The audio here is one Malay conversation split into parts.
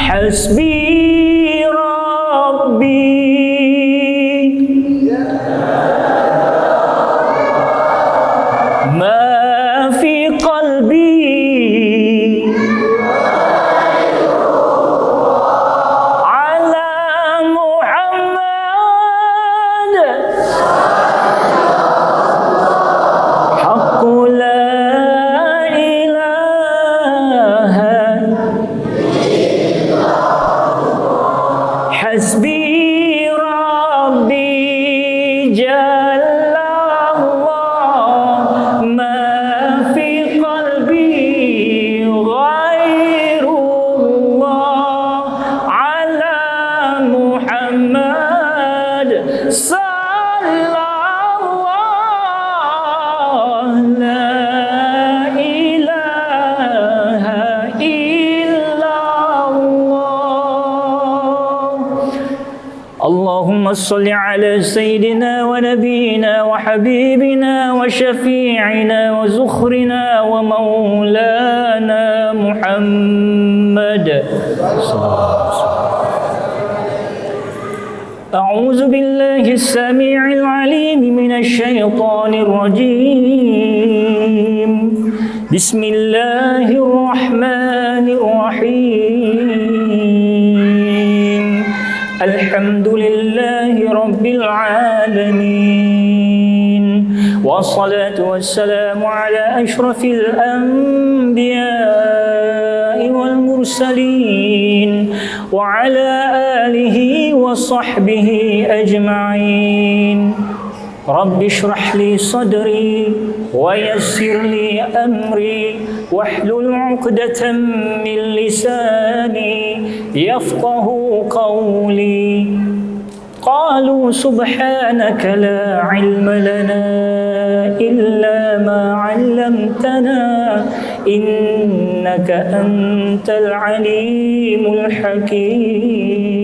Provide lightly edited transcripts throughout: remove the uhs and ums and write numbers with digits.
Hasbi Rabbi ma fi qalbi ala Muhammad haqqu la ilaha hasbi Rabbi jalla Allah ma fi qalbi ghairullah ala Muhammad sallallahu la ilaha illallah. Allahumma salli ala sayyidina wa nabiyina wa habibina wa syafi'ina wa zukhrina wa maulana Muhammad A'udzu billahi as-sami'il 'alim minasy syaithanir rajim. Bismillahirrahmanirrahim. Alhamdulillahi rabbil alamin. Wassalatu wassalamu ala asyrafil anbiya'i wal mursalin wa ala alihi wa sahbihi ajma'in. Rabbi shrah li sadri wa yassir li amri wahlul 'uqdatam min lisani yafqahu qawli. Qalu subhanaka la 'ilma lana illa ma 'allamtana innaka antal 'alimul hakim.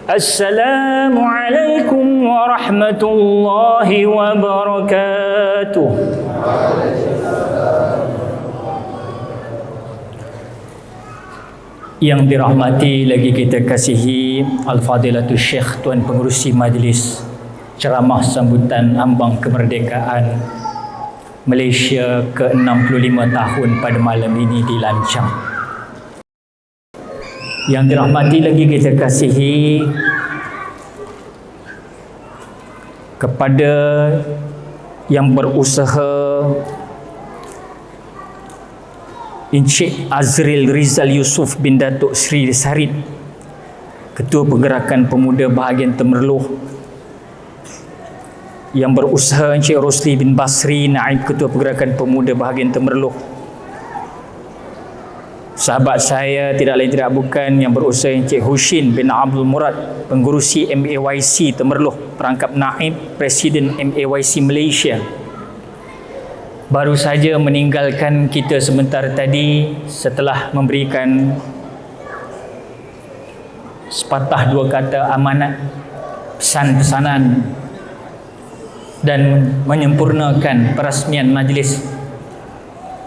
Assalamu alaikum warahmatullahi wabarakatuh. Yang dirahmati lagi kita kasihi Al-Fadilatul Syekh Tuan Pengerusi Majlis Ceramah Sambutan Ambang Kemerdekaan Malaysia ke-65 tahun pada malam ini di Lancang. Yang dirahmati lagi kita kasihi kepada yang berusaha Encik Azril Rizal Yusof bin Datuk Seri Sarit, Ketua Pergerakan Pemuda Bahagian Temerloh, yang berusaha Encik Rosli bin Basri, Naib Ketua Pergerakan Pemuda Bahagian Temerloh, sahabat saya tidak lain tidak bukan yang berusaha Encik Hushin bin Abdul Murad, Pengurusi MAYC Temerloh, Perangkap Naib Presiden MAYC Malaysia, baru saja meninggalkan kita sebentar tadi setelah memberikan sepatah dua kata amanat, pesan-pesanan dan menyempurnakan perasmian majlis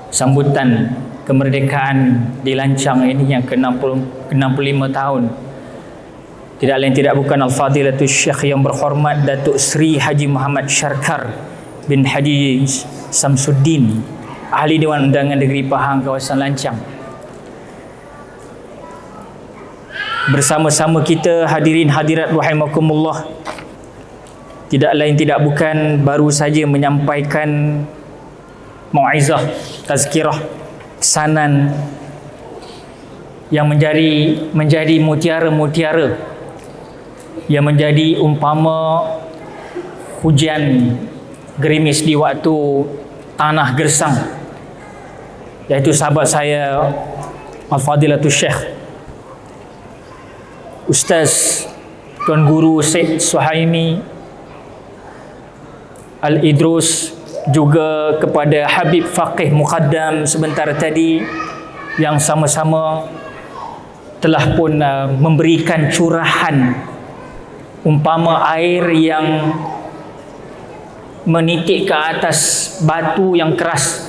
sambutan kemerdekaan di Lancang ini yang ke-65 tahun. Tidak lain tidak bukan Al-Fadilatul Syekh yang berhormat Datuk Seri Haji Muhammad Syarkar bin Haji Samsuddin, Ahli Dewan Undangan Negeri Pahang kawasan Lancang. Bersama-sama kita hadirin hadirat rahimakumullah, tidak lain tidak bukan baru saja menyampaikan mau'izah, tazkirah, pesanan yang menjadi mutiara-mutiara, yang menjadi umpama hujan gerimis di waktu tanah gersang, iaitu sahabat saya Al-Fadilatul Syekh Ustaz Tuan Guru Syed Suhaimi Al-Idrus, juga kepada Habib Faqih Muqaddam sebentar tadi yang sama-sama telah pun memberikan curahan umpama air yang menitik ke atas batu yang keras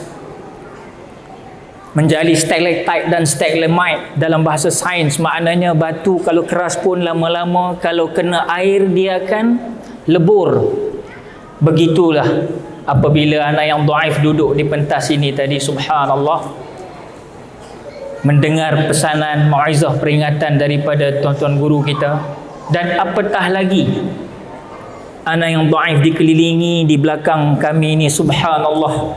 menjadi stalactite dan stalagmite. Dalam bahasa sains maknanya batu kalau keras pun lama-lama kalau kena air dia akan lebur. Begitulah apabila anak yang dhaif duduk di pentas ini tadi, subhanallah, mendengar pesanan mauizah peringatan daripada tuan-tuan guru kita, dan apatah lagi anak yang dhaif dikelilingi di belakang kami ini, subhanallah,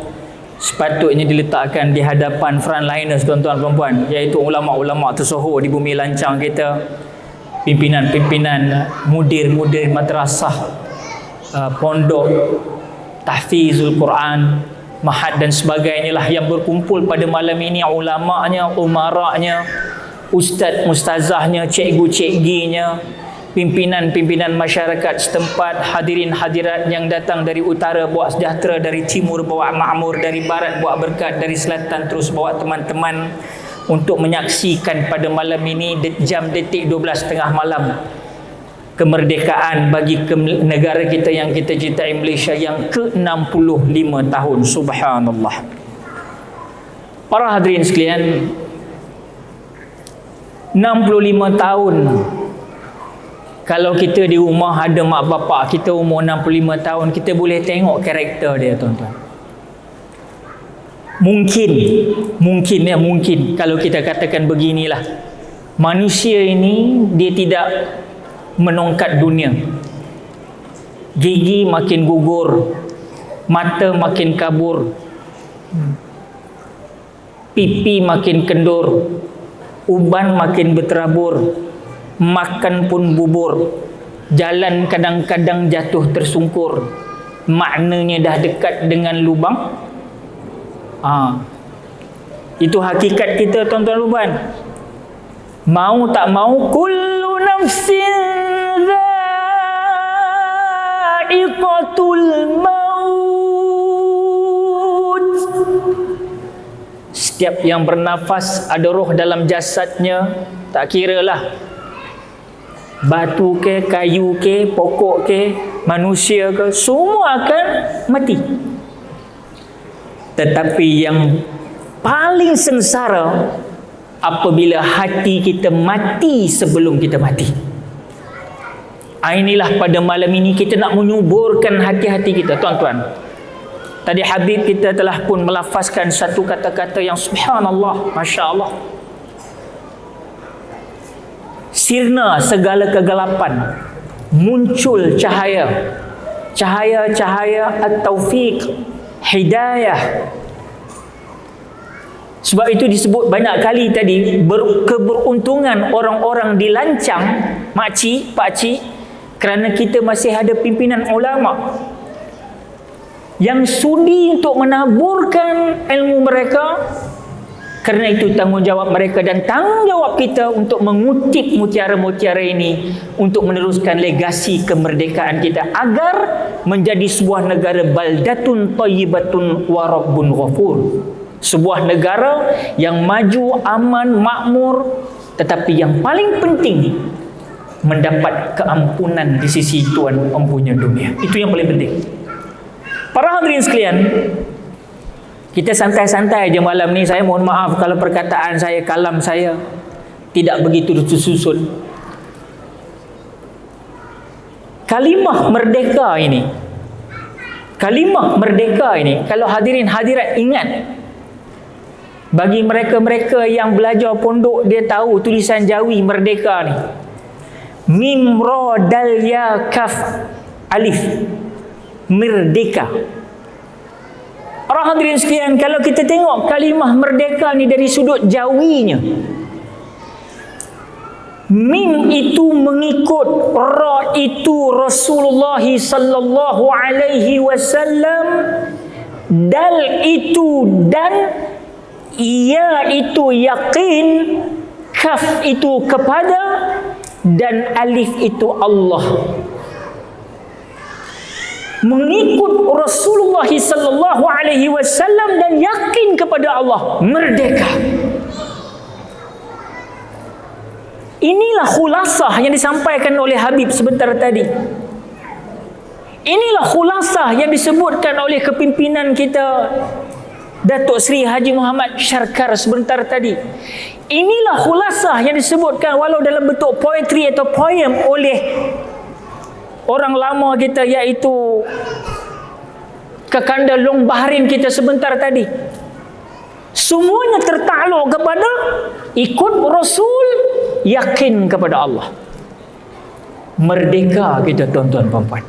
sepatutnya diletakkan di hadapan frontliners tuan-tuan perempuan, iaitu ulama-ulama tersohor di bumi lancang kita, pimpinan-pimpinan, mudir-mudir madrasah, pondok, tahfizul Quran, mahad dan sebagainya lah yang berkumpul pada malam ini, ulama'nya, umara'nya, ustaz mustazahnya, cikgu-cikginya, pimpinan-pimpinan masyarakat setempat, hadirin hadirat yang datang dari utara bawa sejahtera, dari timur bawa makmur, dari barat bawa berkat, dari selatan terus bawa teman-teman untuk menyaksikan pada malam ini jam detik 12.30 malam kemerdekaan bagi negara kita yang kita cintai, Malaysia, yang ke-65 tahun. Subhanallah. Para hadirin sekalian, 65 tahun. Kalau kita di rumah ada mak bapak kita umur 65 tahun, kita boleh tengok karakter dia, tuan-tuan. Mungkin kalau kita katakan beginilah, manusia ini dia tidak menongkat dunia. Gigi makin gugur, mata makin kabur, pipi makin kendur, uban makin berterabur, makan pun bubur, jalan kadang-kadang jatuh tersungkur, maknanya dah dekat dengan lubang. Itu hakikat kita, tuan-tuan ruban. Mau tak mau, kullu nafsin dha'iqatul maut. Setiap yang bernafas ada roh dalam jasadnya, tak kiralah batu ke, kayu ke, pokok ke, manusia ke, semua akan mati. Tetapi yang paling sengsara apabila hati kita mati sebelum kita mati. Inilah pada malam ini kita nak menyuburkan hati-hati kita, tuan-tuan. Tadi Habib kita telah pun melafazkan satu kata-kata yang subhanallah, masya Allah, sirna segala kegelapan, muncul cahaya, cahaya at-taufiq, hidayah. Sebab itu disebut banyak kali tadi, keberuntungan orang-orang dilancang, makcik, pakcik, kerana kita masih ada pimpinan ulama yang sudi untuk menaburkan ilmu mereka. Kerana itu tanggungjawab mereka dan tanggungjawab kita untuk mengutip mutiara-mutiara ini untuk meneruskan legasi kemerdekaan kita agar menjadi sebuah negara baldatun thayyibatun wa rabbun ghafur. Sebuah negara yang maju, aman, makmur, tetapi yang paling penting mendapat keampunan di sisi Tuhan Empunya dunia. Itu yang paling penting. Para hadirin sekalian, kita santai-santai je malam ni. Saya mohon maaf kalau perkataan saya, kalam saya tidak begitu tersusun. Kalimah merdeka ini, kalau hadirin hadirat ingat, bagi mereka-mereka yang belajar pondok, dia tahu tulisan Jawi merdeka ni, mim ra dal ya kaf alif, merdeka. Para hadirin sekalian, kalau kita tengok kalimah merdeka ni dari sudut Jawinya, mim itu mengikut, ra itu Rasulullah sallallahu alaihi wasallam, dal itu dan, ia itu yakin, kaf itu kepada, dan alif itu Allah. Mengikut Rasulullah sallallahu alaihi wasallam dan yakin kepada Allah, merdeka. Inilah khulasah yang disampaikan oleh Habib sebentar tadi. Inilah khulasah yang disebutkan oleh kepimpinan kita Datuk Seri Haji Muhammad Syarkar sebentar tadi. Inilah khulasah yang disebutkan walau dalam bentuk poetry atau poem oleh orang lama kita, iaitu Kakanda Long Bahrin kita sebentar tadi. Semuanya tertakluk kepada ikut Rasul, yakin kepada Allah. Merdeka kita tuan-tuan puan-puan.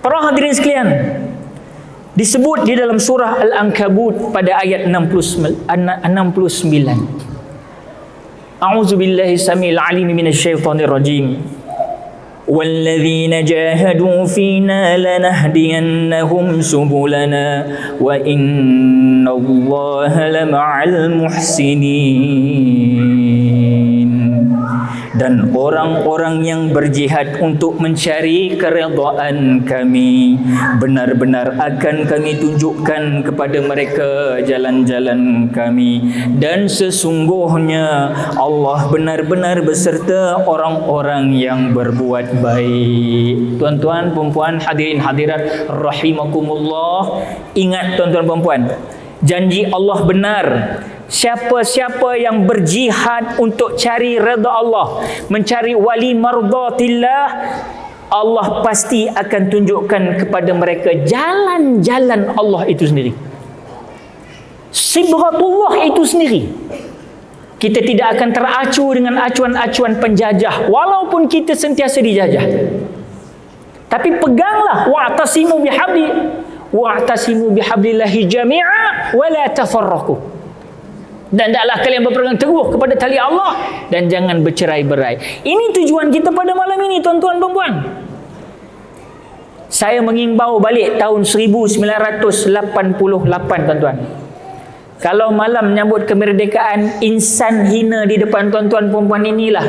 Para hadirin sekalian, disebut di dalam surah Al-Ankabut pada ayat 69. A'udzubillahi samil alim minasyaitonir rajim. وَالَّذِينَ جَاهَدُوا فِينَا لَنَهْدِيَنَّهُمْ سُبُلَنَا وَإِنَّ اللَّهَ لَمَعَ الْمُحْسِنِينَ. Dan orang-orang yang berjihad untuk mencari keredaan kami, benar-benar akan kami tunjukkan kepada mereka jalan-jalan kami, dan sesungguhnya Allah benar-benar beserta orang-orang yang berbuat baik. Tuan-tuan, perempuan, hadirin hadirat rahimakumullah, ingat tuan-tuan perempuan, janji Allah benar. Siapa-siapa yang berjihad untuk cari redha Allah, mencari wali mardatillah, Allah pasti akan tunjukkan kepada mereka jalan-jalan Allah itu sendiri, sibghatullah itu sendiri. Kita tidak akan teracu dengan acuan-acuan penjajah, walaupun kita sentiasa dijajah. Tapi peganglah, wa'tasimu bihablillahi jami'a wa la tafarraqu. Dan hendaklah kalian berpegang teguh kepada tali Allah dan jangan bercerai-berai. Ini tujuan kita pada malam ini, tuan-tuan dan puan. Saya mengimbau balik tahun 1988, tuan-tuan. Kalau malam menyambut kemerdekaan, insan hina di depan tuan-tuan perempuan inilah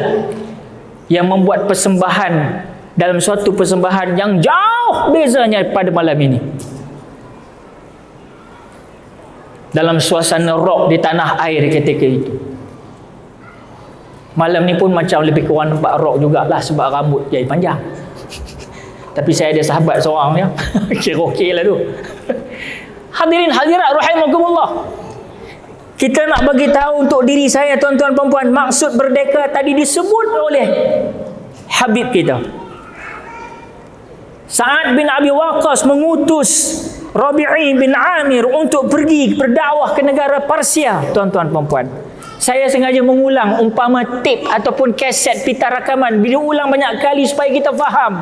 yang membuat persembahan dalam suatu persembahan yang jauh bezanya pada malam ini. Dalam suasana rock di tanah air ketika itu. Malam ni pun macam lebih kurang nampak rock jugalah sebab rambut jari panjang. Tapi saya ada sahabat seorang ya. Kira okey lah tu. Hadirin hadirat rahimakumullah. Kita nak bagi tahu untuk diri saya, tuan-tuan perempuan, maksud merdeka tadi disebut oleh Habib kita. Sa'ad bin Abi Waqqas mengutus Rabi'i bin Amir untuk pergi berdakwah ke negara Persia, tuan-tuan perempuan. Saya sengaja mengulang umpama tip ataupun kaset pita rakaman, bila ulang banyak kali supaya kita faham.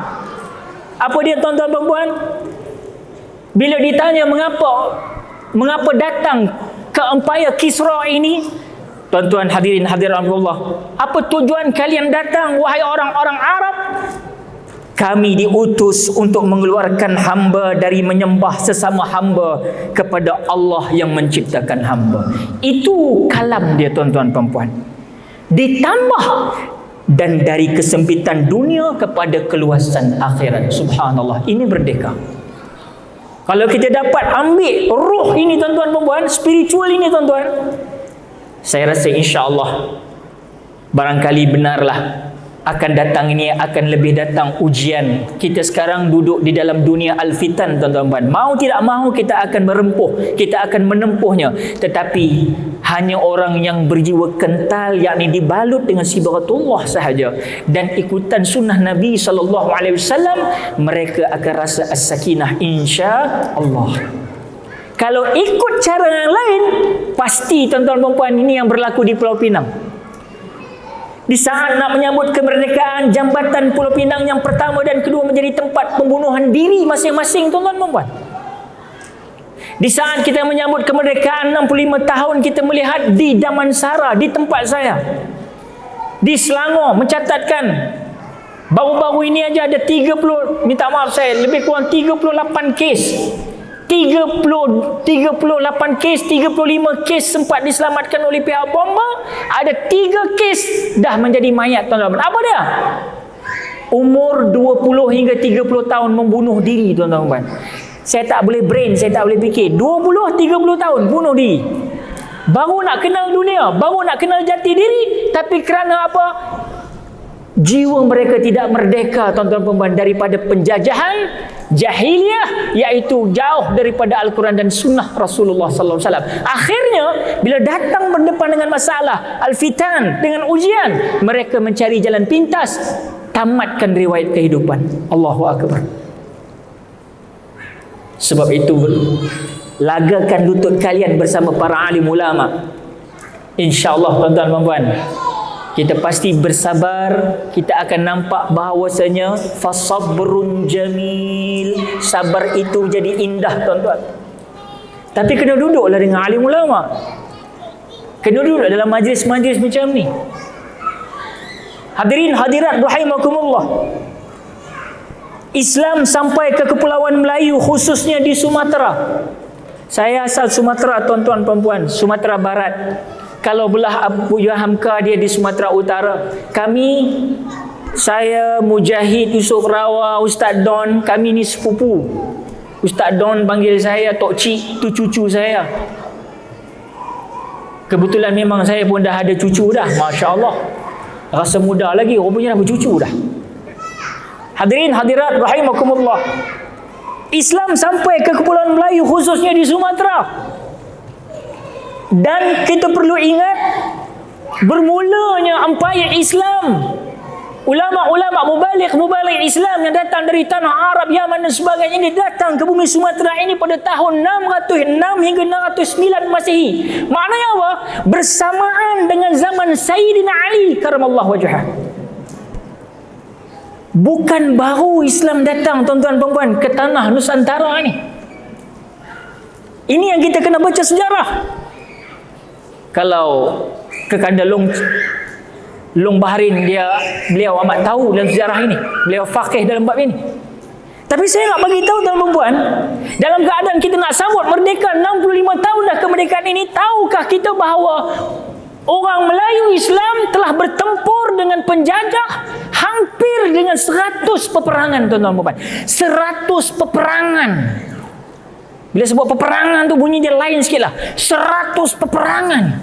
Apa dia, tuan-tuan perempuan? Bila ditanya mengapa datang ke empayar Kisra ini, tuan-tuan hadirin hadirat Allah, apa tujuan kalian datang wahai orang-orang Arab? Kami diutus untuk mengeluarkan hamba dari menyembah sesama hamba kepada Allah yang menciptakan hamba. Itu kalam dia, tuan-tuan perempuan. Ditambah dan dari kesempitan dunia kepada keluasan akhirat. Subhanallah, ini merdeka. Kalau kita dapat ambil ruh ini, tuan-tuan perempuan, spiritual ini, tuan-tuan, saya rasa insya-Allah barangkali benarlah akan datang ini, akan lebih datang ujian. Kita sekarang duduk di dalam dunia al-fitan, tuan-tuan. Mau tidak mau kita akan merempuh, kita akan menempuhnya. Tetapi hanya orang yang berjiwa kental, yakni dibalut dengan sibghatullah sahaja dan ikutan sunnah Nabi SAW, mereka akan rasa as-sakinah insya-Allah. Kalau ikut cara yang lain, pasti tuan-tuan perempuan ini yang berlaku di Pulau Pinang. Di saat nak menyambut kemerdekaan, jambatan Pulau Pinang yang pertama dan kedua menjadi tempat pembunuhan diri masing-masing, tuan-tuan perempuan. Di saat kita menyambut kemerdekaan 65 tahun, kita melihat di Damansara, di tempat saya, di Selangor, mencatatkan baru-baru ini aja ada 30, minta maaf saya, lebih kurang 38 kes. 38 kes, 35 kes sempat diselamatkan oleh pihak bomba, ada 3 kes dah menjadi mayat, tuan-tuan. Apa dia? Umur 20 hingga 30 tahun membunuh diri, tuan-tuan. Saya tak boleh brain, saya tak boleh fikir. 20-30 tahun bunuh diri. Baru nak kenal dunia, baru nak kenal jati diri, tapi kerana apa? Jiwa mereka tidak merdeka, tuan-tuan perempuan, daripada penjajahan jahiliyah, iaitu jauh daripada Al-Quran dan sunnah Rasulullah sallallahu alaihi wasallam. Akhirnya bila datang berdepan dengan masalah al-fitan, dengan ujian, mereka mencari jalan pintas, tamatkan riwayat kehidupan. Allahu akbar. Sebab itu, lagakan lutut kalian bersama para alim ulama. InsyaAllah tuan-tuan perempuan, kita pasti bersabar. Kita akan nampak bahawasanya fasabrun jamil, sabar itu jadi indah tuan-tuan. Tapi kena duduklah dengan alim ulama, kena duduk dalam majlis-majlis macam ni. Hadirin hadirat rahimakumullah, Islam sampai ke Kepulauan Melayu, khususnya di Sumatera. Saya asal Sumatera tuan-tuan perempuan, Sumatera Barat. Kalau belah Abu Hamka dia di Sumatera Utara. Saya Mujahid, Yusuf Rawa, Ustaz Don, kami ni sepupu. Ustaz Don panggil saya Tok Cik, tu cucu saya. Kebetulan memang saya pun dah ada cucu dah, Masya Allah. Rasa muda lagi, rupanya dah bercucu dah. Hadirin hadirat rahimakumullah, Islam sampai ke Kepulauan Melayu, khususnya di Sumatera. Dan kita perlu ingat, bermulanya empayar Islam, ulama-ulama mubalik Islam yang datang dari tanah Arab, Yaman dan sebagainya, ini datang ke bumi Sumatera ini pada tahun 606 hingga 609 Masehi. Maknanya apa? Bersamaan dengan zaman Sayyidina Ali karamallahu wajhah. Bukan baru Islam datang tuan-tuan perempuan ke tanah Nusantara ini. Ini yang kita kena baca sejarah. Kalau Kekanda Long Bahrain, beliau amat tahu dalam sejarah ini, beliau faqih dalam bab ini. Tapi saya nak bagi tahu tuan-tuan perempuan, dalam keadaan kita nak sambut merdeka 65 tahun dah kemerdekaan ini, tahukah kita bahawa orang Melayu Islam telah bertempur dengan penjajah hampir dengan 100 peperangan tuan-tuan perempuan. 100 peperangan. Bila sebut peperangan tu bunyi dia lain sikit lah. 100 peperangan.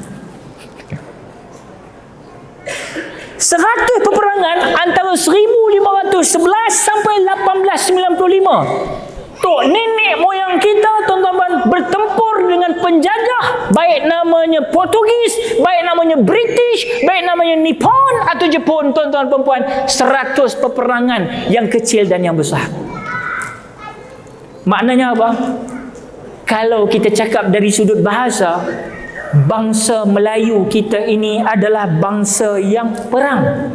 100 peperangan antara 1511 sampai 1895. Tok nenek moyang kita tuan-tuan bertempur dengan penjajah, baik namanya Portugis, baik namanya British, baik namanya Nippon atau Jepun tuan-tuan perempuan. 100 peperangan, yang kecil dan yang besar. Maknanya apa? Kalau kita cakap dari sudut bahasa, bangsa Melayu kita ini adalah bangsa yang perang.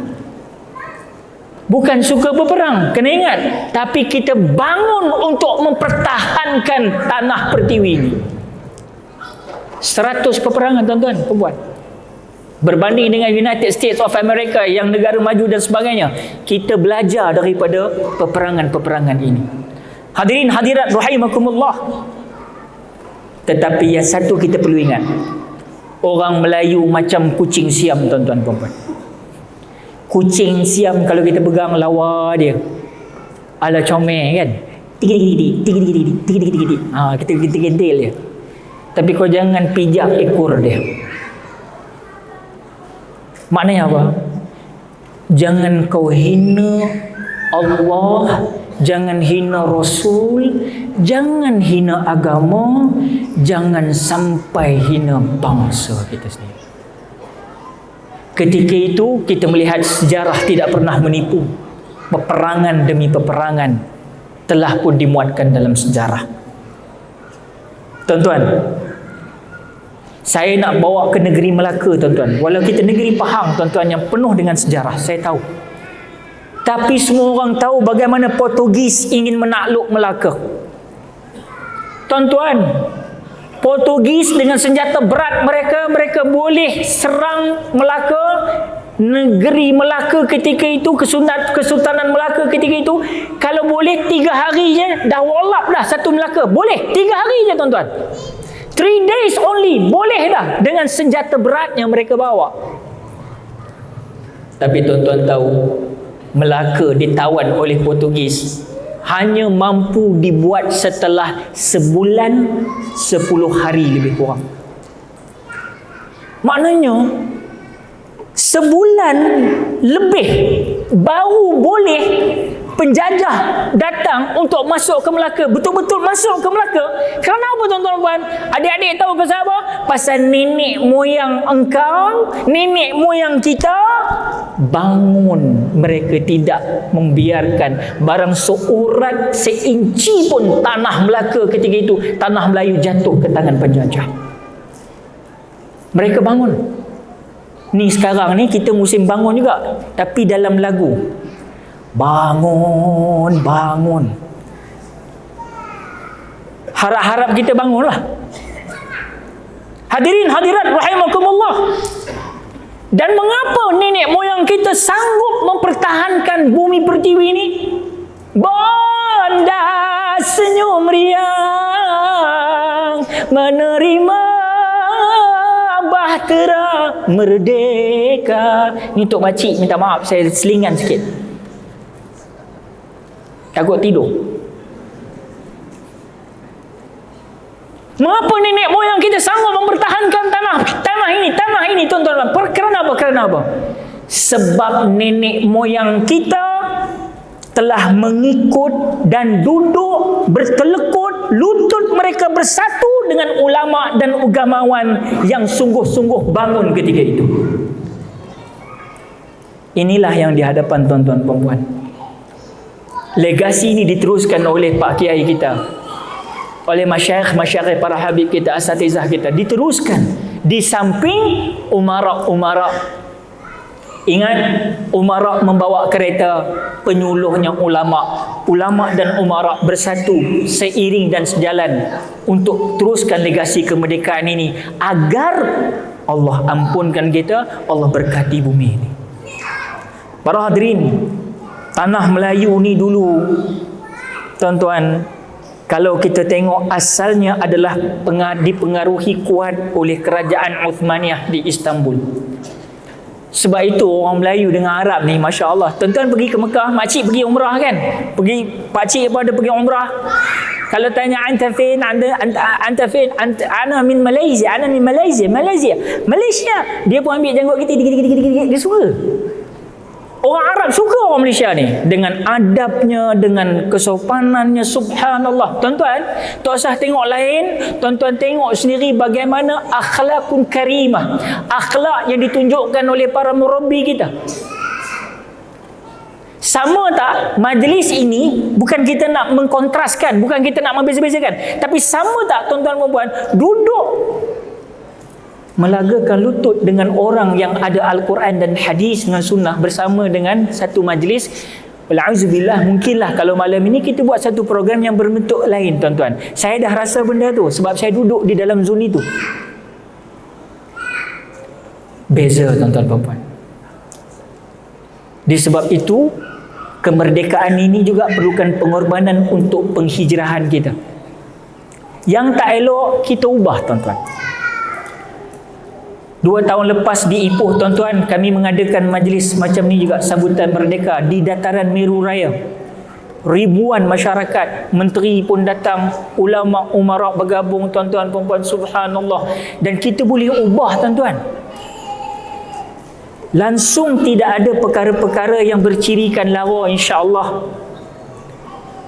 Bukan suka berperang, kena ingat. Tapi kita bangun untuk mempertahankan tanah pertiwi ini. 100 peperangan tuan-tuan perempuan. Berbanding dengan United States of America yang negara maju dan sebagainya, kita belajar daripada peperangan-peperangan ini. Hadirin hadirat rahimakumullah. Tetapi yang satu kita perlu ingat, orang Melayu macam kucing siam tuan-tuan perempuan. Kucing siam kalau kita pegang lawa dia ala comel kan, tig-tig-tig, kita gentil dia. Tapi kau jangan pijak ekor dia. Maknanya apa? Jangan kau hina Allah, jangan hina Rasul, jangan hina agama, jangan sampai hina bangsa kita sendiri. Ketika itu kita melihat sejarah tidak pernah menipu. Peperangan demi peperangan telah pun dimuatkan dalam sejarah. Tuan-tuan, saya nak bawa ke negeri Melaka tuan-tuan. Walau kita negeri Pahang tuan-tuan yang penuh dengan sejarah, saya tahu. Tapi semua orang tahu bagaimana Portugis ingin menakluk Melaka. Tuan-tuan, Portugis dengan senjata berat mereka boleh serang Melaka. Negeri Melaka ketika itu, Kesultanan Melaka ketika itu, kalau boleh 3 hari je dah wallap dah satu Melaka. Boleh 3 hari je tuan-tuan. 3 days only boleh dah dengan senjata berat yang mereka bawa. Tapi tuan-tuan tahu, Melaka ditawan oleh Portugis hanya mampu dibuat setelah sebulan 10 hari lebih kurang. Maknanya sebulan lebih baru boleh penjajah datang untuk masuk ke Melaka, betul-betul masuk ke Melaka. Kerana apa tuan-tuan puan? Adik-adik tahu ke apa? Pasal nenek moyang engkau, nenek moyang kita bangun. Mereka tidak membiarkan barang seurat seinci pun tanah Melaka ketika itu, tanah Melayu jatuh ke tangan penjajah. Mereka bangun. Ni sekarang ni kita musim bangun juga, tapi dalam lagu. Bangun, bangun. Harap-harap kita bangunlah. Hadirin hadirat rahimakumullah. Dan mengapa nenek moyang kita sanggup mempertahankan bumi pertiwi ini? Bonda senyum riang menerima bahtera merdeka. Ni untuk makcik, minta maaf saya selingan sikit. Takut tidur. Mengapa nenek moyang kita sanggup mempertahankan tanah ini tuan-tuan? Kerana apa? Kerana apa? Sebab nenek moyang kita telah mengikut dan duduk bertelekut, lutut mereka bersatu dengan ulama dan ugamawan yang sungguh-sungguh bangun ketika itu. Inilah yang di hadapan tuan-tuan perempuan. Legasi ini diteruskan oleh Pak Kiai kita, oleh masyayikh para habib kita, asatizah kita, diteruskan di samping umara. Ingat, umara membawa kereta, penyuluhnya ulama dan umara bersatu seiring dan sejalan untuk teruskan legasi kemerdekaan ini agar Allah ampunkan kita, Allah berkati bumi ini. Para hadirin, tanah Melayu ni dulu tuan-tuan, kalau kita tengok asalnya adalah dipengaruhi kuat oleh kerajaan Uthmaniyah di Istanbul. Sebab itu orang Melayu dengan Arab ni, Masya Allah. Tuan-tuan pergi ke Mekah, makcik pergi umrah kan? Pakcik pada pergi umrah. Kalau tanya anta fin, anta fin, ana min Malaysia, ana min Malaysia. Dia pun ambil janggut kita, dia suka. Orang Arab suka orang Malaysia ni dengan adabnya, dengan kesopanannya, subhanallah. Tuan-tuan, tak usah tengok lain, tuan-tuan tengok sendiri bagaimana akhlakun karimah, akhlak yang ditunjukkan oleh para murabbi kita. Sama tak majlis ini? Bukan kita nak mengkontraskan, bukan kita nak membeza-bezakan, tapi sama tak tuan-tuan dan puan duduk melagakan lutut dengan orang yang ada Al-Quran dan hadis dengan sunnah bersama dengan satu majlis? Wal'auzubillah, mungkinlah kalau malam ini kita buat satu program yang berbentuk lain tuan-tuan. Saya dah rasa benda tu sebab saya duduk di dalam zon itu. Beza tuan-tuan perempuan. Disebab itu kemerdekaan ini juga perlukan pengorbanan untuk penghijrahan kita. Yang tak elok kita ubah tuan-tuan. 2 tahun lepas di Ipoh tuan-tuan, kami mengadakan majlis macam ni juga, sambutan merdeka di dataran Meru Raya. Ribuan masyarakat, menteri pun datang, ulama, umara bergabung tuan-tuan perempuan, subhanallah. Dan kita boleh ubah tuan-tuan. Langsung tidak ada perkara-perkara yang bercirikan lawa, insya-Allah.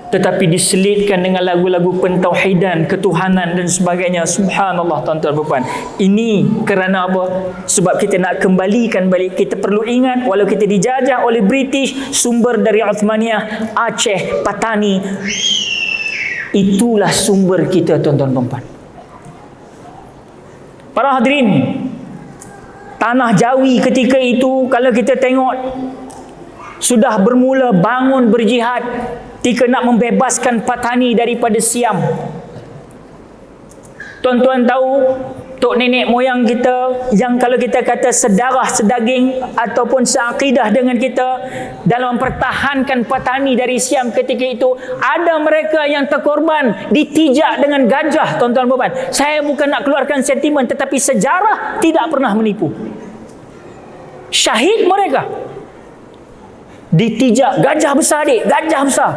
Tetapi diselitkan dengan lagu-lagu pentauhidan, ketuhanan dan sebagainya. Subhanallah tuan-tuan puan. Ini kerana apa? Sebab kita nak kembalikan balik. Kita perlu ingat, walau kita dijajah oleh British, sumber dari Uthmaniyah, Aceh, Patani, itulah sumber kita tuan-tuan puan. Para hadirin, tanah Jawi ketika itu kalau kita tengok sudah bermula bangun berjihad ketika nak membebaskan Patani daripada Siam. Tuan-tuan tahu, tok nenek moyang kita yang kalau kita kata sedarah, sedaging ataupun seakidah dengan kita dalam mempertahankan Patani dari Siam ketika itu, ada mereka yang terkorban, ditijak dengan gajah tuan-tuan puan. Saya bukan nak keluarkan sentimen, tetapi sejarah tidak pernah menipu. Syahid mereka ditijak gajah besar, adik, gajah besar.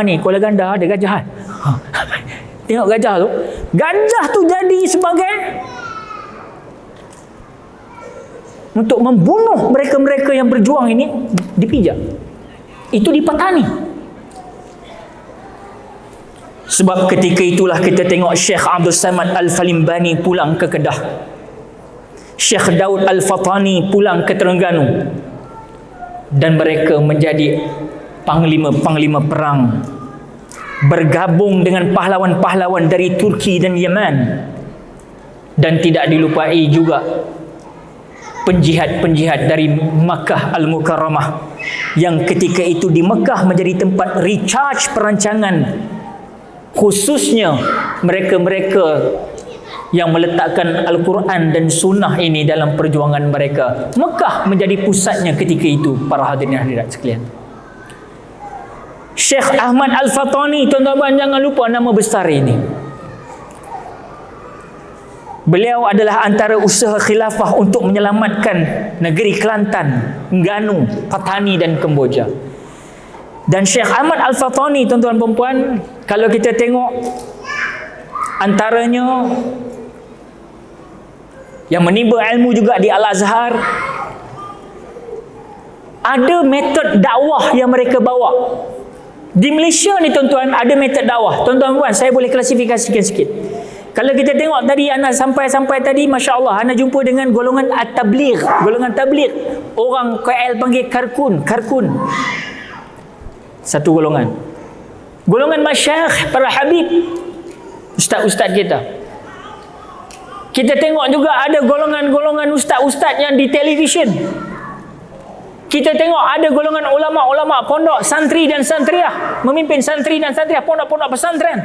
Ni Kuala Ganda ada gajah kan? Tengok gajah tu. Gajah tu jadi sebagai untuk membunuh mereka-mereka yang berjuang ini dipijak. Itu dipatani. Sebab ketika itulah kita tengok Syekh Abdul Samad Al-Falimbani pulang ke Kedah, Syekh Daud Al-Fatani pulang ke Terengganu, dan mereka menjadi panglima-panglima perang, bergabung dengan pahlawan-pahlawan dari Turki dan Yaman. Dan tidak dilupai juga penjihad-penjihad dari Makkah Al-Mukarramah, yang ketika itu di Makkah menjadi tempat recharge perancangan, khususnya mereka-mereka yang meletakkan Al-Quran dan Sunnah ini dalam perjuangan mereka. Mekah menjadi pusatnya ketika itu, para hadirin hadirat sekalian. Syekh Ahmad Al-Fatani, tuan-tuan jangan lupa nama besar ini. Beliau adalah antara usaha khilafah untuk menyelamatkan negeri Kelantan, Terengganu, Patani dan Kemboja. Dan Syekh Ahmad Al-Fatani, tuan-tuan dan puan, kalau kita tengok antaranya yang menimba ilmu juga di Al-Azhar, ada metod dakwah yang mereka bawa. Di Malaysia ni tuan-tuan ada metod dakwah. Tuan-tuan puan, saya boleh klasifikasikan sikit. Kalau kita tengok tadi Ana sampai tadi, Masya Allah, Ana jumpa dengan golongan At-Tabligh, golongan Tabligh. Orang KL panggil Karkun. Satu golongan. Golongan masyayikh, para habib, ustaz-ustaz kita. Kita tengok juga ada golongan-golongan ustaz-ustaz yang di televisyen. Kita tengok ada golongan ulama-ulama pondok, santri dan santriah, memimpin santri dan santriah pondok-pondok pesantren.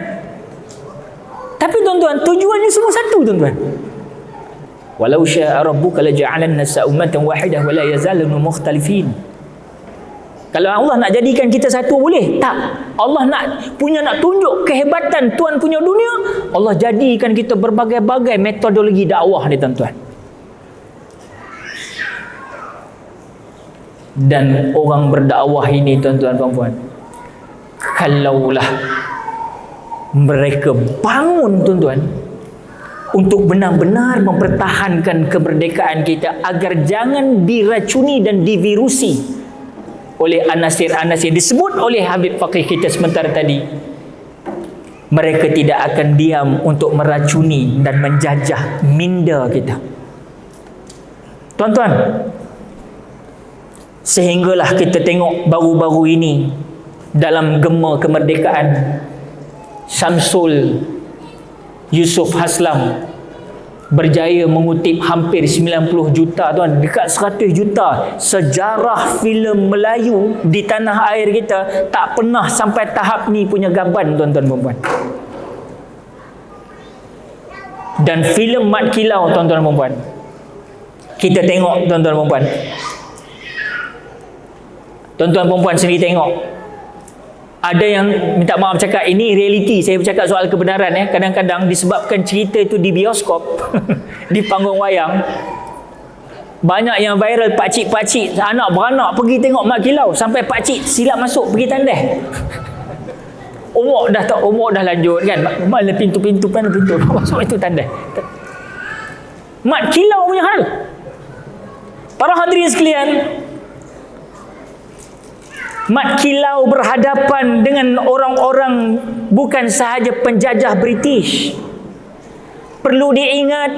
Tapi tuan-tuan, tujuannya semua satu, tuan-tuan. Walau syaa rabbuka laja'alan nasa ummatan wahidah wa la yazaluna mukhtalifin. Kalau Allah nak jadikan kita satu, boleh? Tak. Allah nak tunjuk kehebatan Tuhan punya dunia, Allah jadikan kita berbagai-bagai metodologi dakwah ni, tuan-tuan. Dan orang berdakwah ini, tuan-tuan dan puan, kalaulah mereka bangun, tuan-tuan, untuk benar-benar mempertahankan kemerdekaan kita agar jangan diracuni dan divirusi oleh anasir-anasir disebut oleh Habib Faqih kita sebentar tadi, mereka tidak akan diam untuk meracuni dan menjajah minda kita, tuan-tuan. Sehinggalah kita tengok baru-baru ini dalam gema kemerdekaan, Syamsul Yusuf Haslam berjaya mengutip hampir 90 juta, tuan, dekat 100 juta. Sejarah filem Melayu di tanah air kita tak pernah sampai tahap ni punya gaban, tuan-tuan dan puan. Dan filem Mat Kilau, tuan-tuan dan puan, kita tengok, tuan-tuan dan puan. Tuan-tuan dan puan sendiri tengok. Ada yang minta maaf cakap ini realiti, saya bercakap soal kebenaran. Kadang-kadang disebabkan cerita itu di bioskop di panggung wayang, banyak yang viral. Pakcik-pakcik anak beranak pergi tengok Mat Kilau, sampai pakcik silap masuk pergi tandai. Umur dah lanjut kan, mana pintu-pintu masuk itu tandai. Mat Kilau punya hal. Para hadirin sekalian, Mat Kilau berhadapan dengan orang-orang bukan sahaja penjajah British. Perlu diingat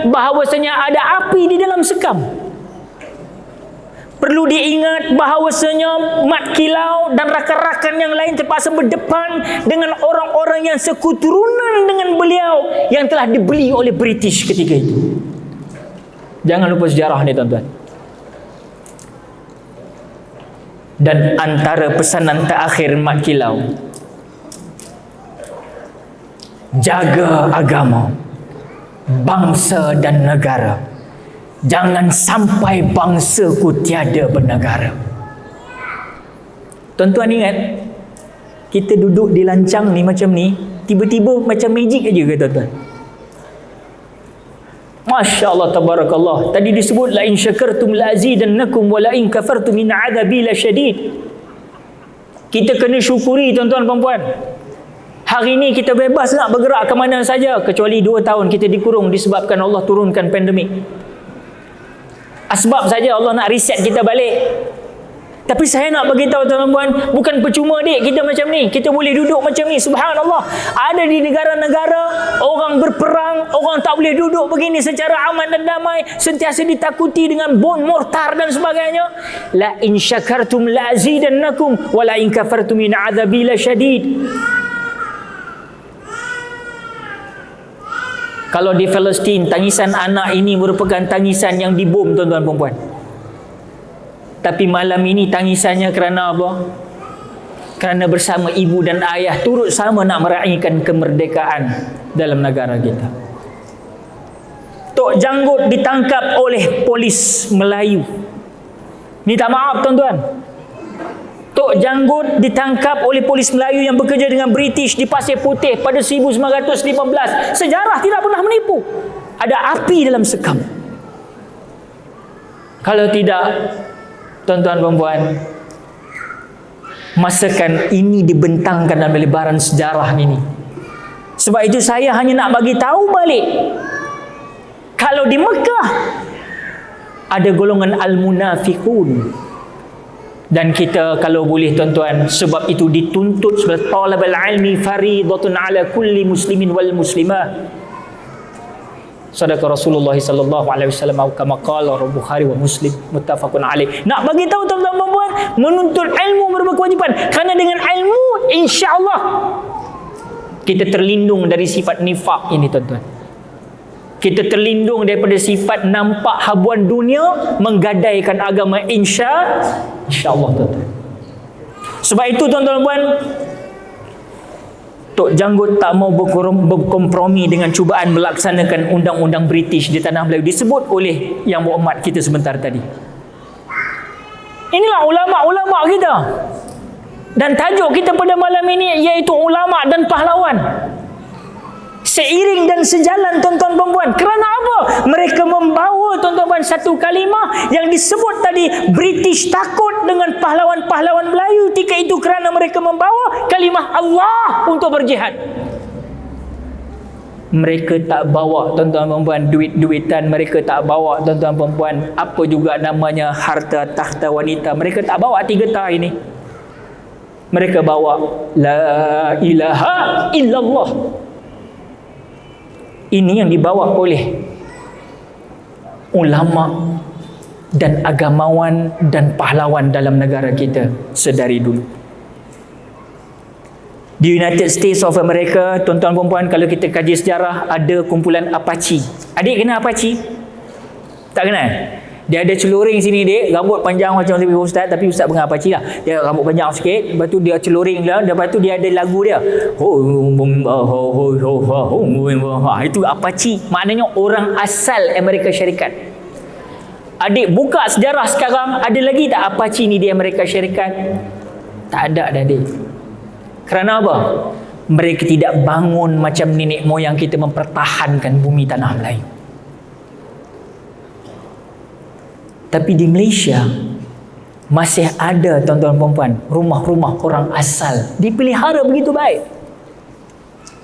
bahawasanya ada api di dalam sekam. Perlu diingat bahawasanya Mat Kilau dan rakan-rakan yang lain terpaksa berdepan dengan orang-orang yang sekuturunan dengan beliau yang telah dibeli oleh British ketika itu. Jangan lupa sejarah ni, tuan-tuan. Dan antara pesanan terakhir Mat Kilau, jaga agama, bangsa dan negara. Jangan sampai bangsaku tiada bernegara. Tuan-tuan ingat, kita duduk di lancang ni macam ni, tiba-tiba macam magic aja ke, tuan-tuan? Masya Allah, tabarakallah. Tadi disebut la in syakartum la azidannakum wa la in kafartum min adabi la syadid. Kita kena syukuri, tuan-tuan dan puan. Hari ini kita bebas nak bergerak ke mana saja, kecuali 2 tahun kita dikurung disebabkan Allah turunkan pandemik. Asbab saja Allah nak reset kita balik. Tapi saya nak bagi tahu tuan-tuan, bukan percuma kita macam ni. Kita boleh duduk macam ni. Subhanallah. Ada di negara-negara orang berperang, orang tak boleh duduk begini secara aman dan damai, sentiasa ditakuti dengan bom mortar dan sebagainya. La in syakartum la azidannakum wa la in kafartum in azabi lasyadid. Kalau di Palestin, tangisan anak ini merupakan tangisan yang dibom, tuan-tuan dan puan. Tapi malam ini tangisannya kerana apa? Kerana bersama ibu dan ayah turut sama nak meraihkan kemerdekaan dalam negara kita. Tok Janggut ditangkap oleh polis Melayu. Minta maaf tuan-tuan. Tok Janggut ditangkap oleh polis Melayu yang bekerja dengan British di Pasir Putih pada 1915. Sejarah tidak pernah menipu. Ada api dalam sekam. Kalau tidak, tuan-tuan dan puan, masakan ini dibentangkan dalam lebaran sejarah ini. Sebab itu saya hanya nak bagi tahu balik, kalau di Mekah ada golongan al-munafiqun, dan kita kalau boleh tuan-tuan, sebab itu dituntut sebagai talabul ilmi faridatun ala kulli muslimin wal muslimah. Sadaqa Rasulullah sallallahu alaihi wasallam atau kama qala Bukhari wa Muslim muttafaqun alaih. Nak bagi tahu tuan-tuan dan puan, menuntut ilmu merupakan kewajipan, kerana dengan ilmu insya-Allah kita terlindung dari sifat nifak ini tuan-tuan. Kita terlindung daripada sifat nampak habuan dunia menggadaikan agama insya-Allah tuan-tuan. Sebab itu tuan-tuan dan puan, Tok Janggut tak mau berkompromi dengan cubaan melaksanakan undang-undang British di tanah Melayu, disebut oleh Yang Berhormat kita sebentar tadi. Inilah ulama-ulama kita. Dan tajuk kita pada malam ini iaitu ulama dan pahlawan. Seiring dan sejalan tuan-tuan dan puan. Kerana apa? Mereka membawa tuan-tuan dan puan satu kalimah yang disebut tadi. British takut dengan pahlawan-pahlawan Melayu ketika itu kerana mereka membawa kalimah Allah untuk berjihad. Mereka tak bawa tuan-tuan dan puan duit-duitan, mereka tak bawa tuan-tuan dan puan apa juga namanya harta tahta wanita. Mereka tak bawa 3 getah ini. Mereka bawa la ilaha illallah. Ini yang dibawa oleh ulama dan agamawan dan pahlawan dalam negara kita sedari dulu. Di United States of America, tuan-tuan dan puan, kalau kita kaji sejarah, ada kumpulan Apache. Adik kenal Apache? Tak kenal? Dia ada celuring sini dik, rambut panjang macam ustaz, tapi ustaz bukan Apache lah. Dia rambut panjang sikit, lepas tu dia celuring lah, lepas tu dia ada lagu dia. Itu Apache, maknanya orang asal Amerika Syarikat. Adik buka sejarah sekarang, ada lagi tak Apache ni di Amerika Syarikat? Tak ada dah dik. Kerana apa? Mereka tidak bangun macam nenek moyang kita mempertahankan bumi tanah Melayu. Tapi di Malaysia masih ada tuan-tuan dan puan, rumah-rumah orang asal dipelihara begitu baik.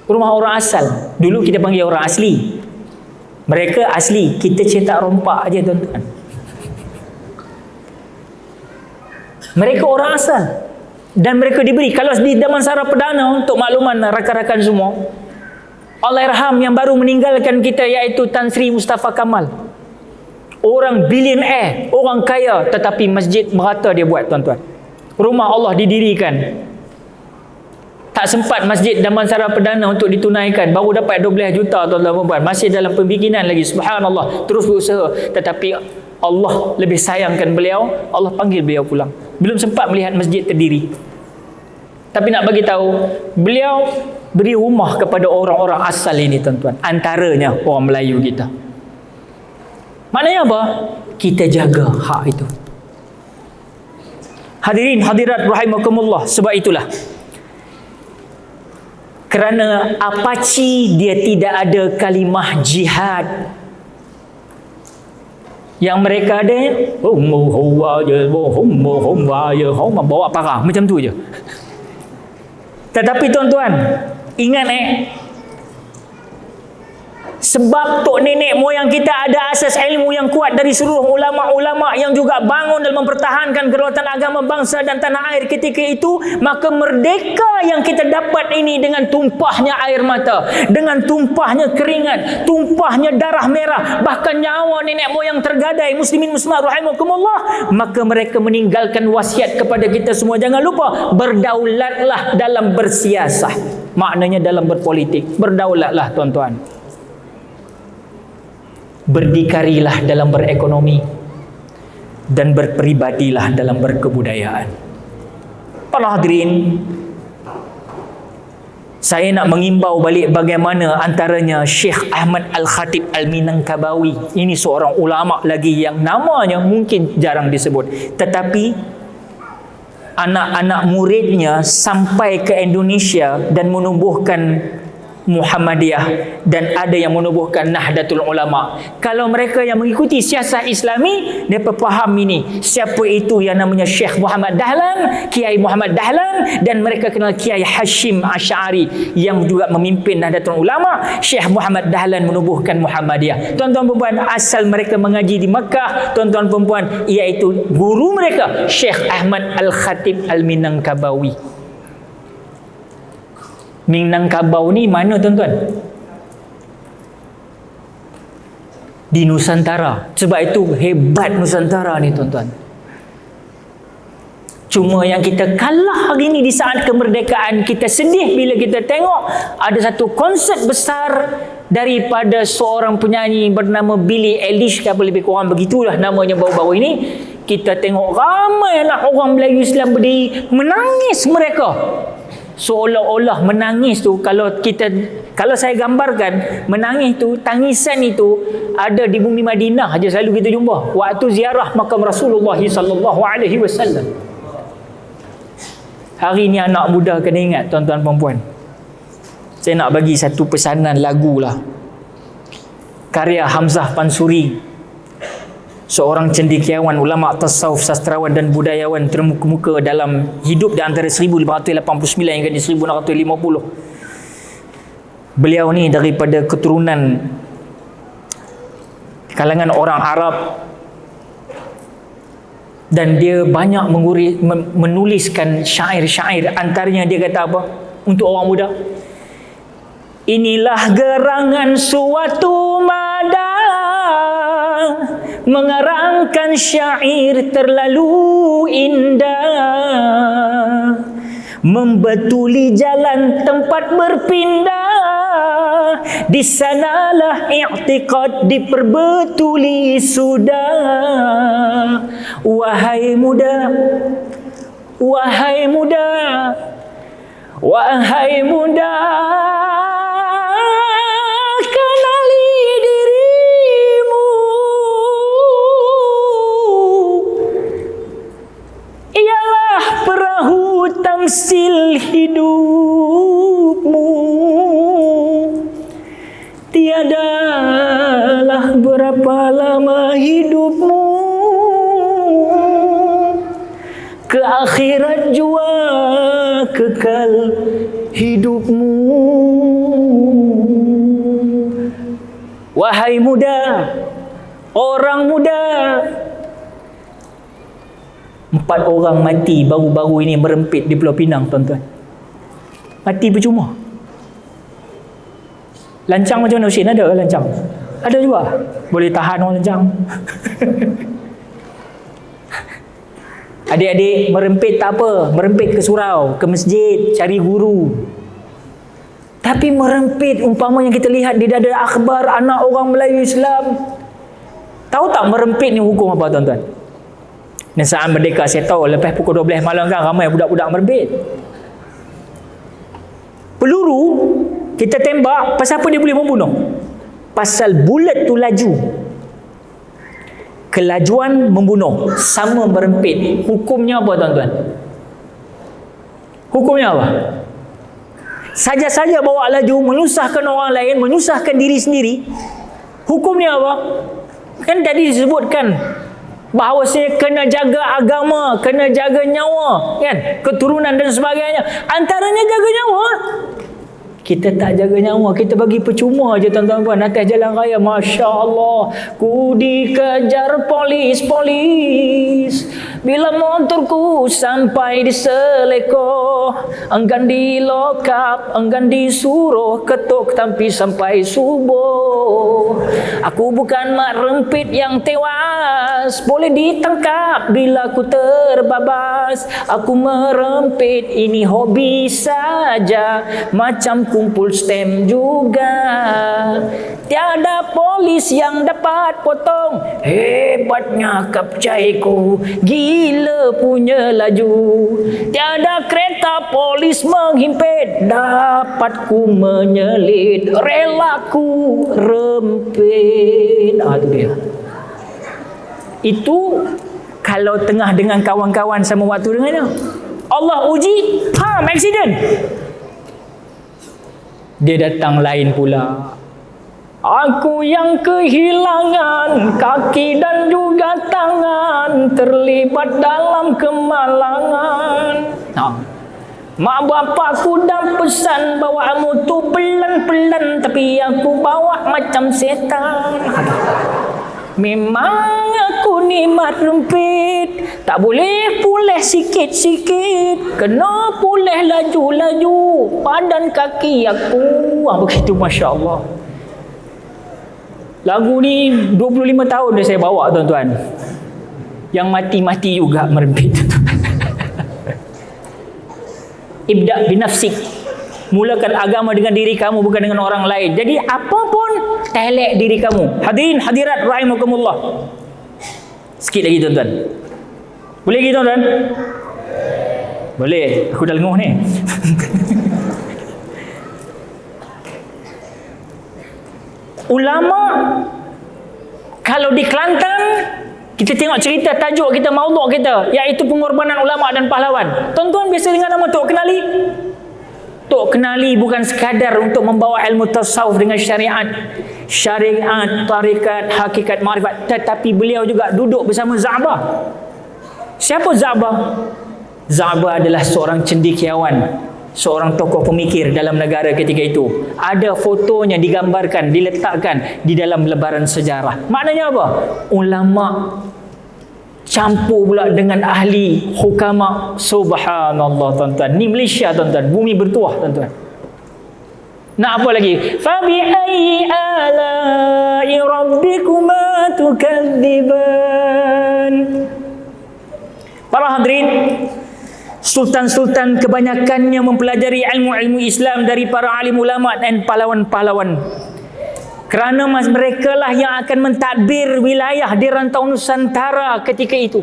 Rumah orang asal, dulu kita panggil orang asli. Mereka asli, kita cetak rompak aja tuan-tuan. Mereka orang asal dan mereka diberi, kalau di Damansara Perdana, untuk makluman rakan-rakan semua, Allahyarham yang baru meninggalkan kita iaitu Tan Sri Mustafa Kamal. Orang billionaire, orang kaya, tetapi masjid merata dia buat tuan-tuan. Rumah Allah didirikan. Tak sempat masjid Damansara Perdana untuk ditunaikan, baru dapat 12 juta tuan-tuan dan puan. Masih dalam pembikinan lagi, subhanallah, terus berusaha. Tetapi Allah lebih sayangkan beliau, Allah panggil beliau pulang. Belum sempat melihat masjid terdiri. Tapi nak bagi tahu, beliau beri rumah kepada orang-orang asal ini tuan-tuan. Antaranya orang Melayu kita. Maknanya apa? Kita jaga hak itu. Hadirin hadirat rahimakumullah, sebab itulah kerana Apache dia tidak ada kalimah jihad. Yang mereka ada bawa parah macam tu je. Tetapi tuan-tuan, Ingat sebab tok nenek moyang kita ada asas ilmu yang kuat dari seluruh ulama-ulama yang juga bangun dalam mempertahankan kedaulatan agama bangsa dan tanah air ketika itu, maka merdeka yang kita dapat ini dengan tumpahnya air mata, dengan tumpahnya keringat, tumpahnya darah merah, bahkan nyawa nenek moyang tergadai. Muslimin muslimat rahimakumullah, maka mereka meninggalkan wasiat kepada kita semua, jangan lupa berdaulatlah dalam bersiasah, maknanya dalam berpolitik, berdaulatlah tuan-tuan. Berdikarilah dalam berekonomi dan berperibadilah dalam berkebudayaan. Para hadirin, saya nak mengimbau balik bagaimana antaranya Syekh Ahmad Al-Khatib Al-Minangkabawi. Ini seorang ulama lagi yang namanya mungkin jarang disebut, tetapi anak-anak muridnya sampai ke Indonesia dan menubuhkan Muhammadiyah, dan ada yang menubuhkan Nahdlatul Ulama. Kalau mereka yang mengikuti siasat Islami, mereka faham ini siapa itu yang namanya Syekh Muhammad Dahlan, Kiai Muhammad Dahlan, dan mereka kenal Kiai Hashim Asy'ari yang juga memimpin Nahdlatul Ulama. Syekh Muhammad Dahlan menubuhkan Muhammadiyah. Tuan-tuan perempuan, asal mereka mengaji di Makkah, tuan-tuan perempuan, iaitu guru mereka Syekh Ahmad Al-Khatib Al-Minangkabawi. Minangkabau ni mana tuan-tuan? Di Nusantara. Sebab itu hebat Nusantara ni tuan-tuan. Cuma yang kita kalah hari ni di saat kemerdekaan, kita sedih bila kita tengok ada satu konsert besar daripada seorang penyanyi bernama Billie Eilish, ke apa lebih kurang begitulah namanya baru-baru ini. Kita tengok ramai anak orang Melayu Islam berdiri menangis mereka. Seolah-olah menangis tu, kalau saya gambarkan, menangis tu, tangisan itu ada di bumi Madinah aja selalu kita jumpa waktu ziarah makam Rasulullah sallallahu alaihi wasallam. Hari ni anak muda kena ingat tuan-tuan perempuan. Saya nak bagi satu pesanan lagu lah. Karya Hamzah Pansuri, seorang cendekiawan, ulama tasawuf, sastrawan dan budayawan terkemuka dalam hidup di antara 1589 hingga 1650. Beliau ni daripada keturunan kalangan orang Arab, dan dia banyak menuliskan syair-syair. Antaranya dia kata apa untuk orang muda? Inilah gerangan suatu mada mengarangkan syair terlalu indah, membetuli jalan tempat berpindah, di sanalah i'tiqad diperbetuli sudah. Wahai muda, wahai muda, wahai muda, kenali dirimu, ialah perahu tamsil hidupmu. Tiadalah berapa lama hidupmu, ke akhirat jua kekal hidupmu. Wahai muda, orang muda. 4 orang mati baru-baru ini merempit di Pulau Pinang tuan-tuan. Mati percuma. Lancang macam mana Husin? Ada ke lancang? Ada juga. Boleh tahan orang lancang. Adik-adik merempit tak apa, merempit ke surau, ke masjid, cari guru. Tapi merempit umpama yang kita lihat di dada akhbar anak orang Melayu Islam. Tahu tak merempit ni hukum apa tuan-tuan? Dan saat merdeka saya tahu lepas pukul 12 malam kan ramai budak-budak merempit. Peluru kita tembak, pasal apa dia boleh membunuh? Pasal bullet tu laju. Kelajuan membunuh sama merempit. Hukumnya apa tuan-tuan? Hukumnya apa? Saja-saja bawa laju, menyusahkan orang lain, menyusahkan diri sendiri. Hukumnya apa? Kan tadi disebutkan bahawasanya kena jaga agama, kena jaga nyawa, kan? Keturunan dan sebagainya. Antaranya jaga nyawa. Kita tak jaga nyawa, kita bagi percuma je tuan-tuan puan atas jalan raya. Masya Allah, ku dikejar polis. Bila motorku sampai di Seleko, enggan dilokap, enggan disuruh ketuk tampi sampai subuh. Aku bukan mak rempit yang tewas, boleh ditangkap bila ku terbabas. Aku merempit ini hobi saja, macam kumpul stem juga. Tiada polis yang dapat potong hebatnya kapcaiku, gila punya laju. Tiada kereta polis menghimpit, dapat ku menyelit, rela ku rempit. Itu dia. Itu kalau tengah dengan kawan-kawan sama waktu dengan dia. Allah uji, accident. Dia datang lain pula. Aku yang kehilangan kaki dan juga tangan, terlibat dalam kemalangan. Mak bapakku dah pesan bawa motor pelan-pelan, tapi aku bawa macam setan. Memang aku ni mat rempit, tak boleh pulih sikit-sikit, kena pulih laju-laju badan kaki aku. Begitu, Masya Allah. Lagu ni 25 tahun dah saya bawa tuan-tuan. Yang mati-mati juga merempit. Ibda' binafsik. Mulakan agama dengan diri kamu, bukan dengan orang lain. Jadi apa pun telek diri kamu. Hadirin hadirat rahimakumullah. Sikit lagi tuan-tuan. Boleh lagi tuan-tuan? Boleh. Aku dah lenguh ni. Ulama, kalau di Kelantan kita tengok cerita tajuk kita, maudhu' kita, iaitu pengorbanan ulama dan pahlawan. Tuan-tuan biasa dengar nama Tok Kenali. Tok Kenali bukan sekadar untuk membawa ilmu tasawuf dengan syariat, tarikat, hakikat, ma'rifat, tetapi beliau juga duduk bersama Za'bah. Siapa Za'bah? Za'bah adalah seorang cendekiawan, seorang tokoh pemikir dalam negara ketika itu. Ada fotonya digambarkan, diletakkan di dalam lembaran sejarah. Maknanya apa? Ulama campur pula dengan ahli hukama. Subhanallah tuan-tuan. Ni Malaysia tuan-tuan, bumi bertuah tuan-tuan. Nak apa lagi? Fabi ayyi ala'i rabbikuma tukadziban. Para hadirin, sultan-sultan kebanyakannya mempelajari ilmu-ilmu Islam dari para alim ulama dan pahlawan-pahlawan. Kerana mereka lah yang akan mentadbir wilayah di rantau Nusantara ketika itu.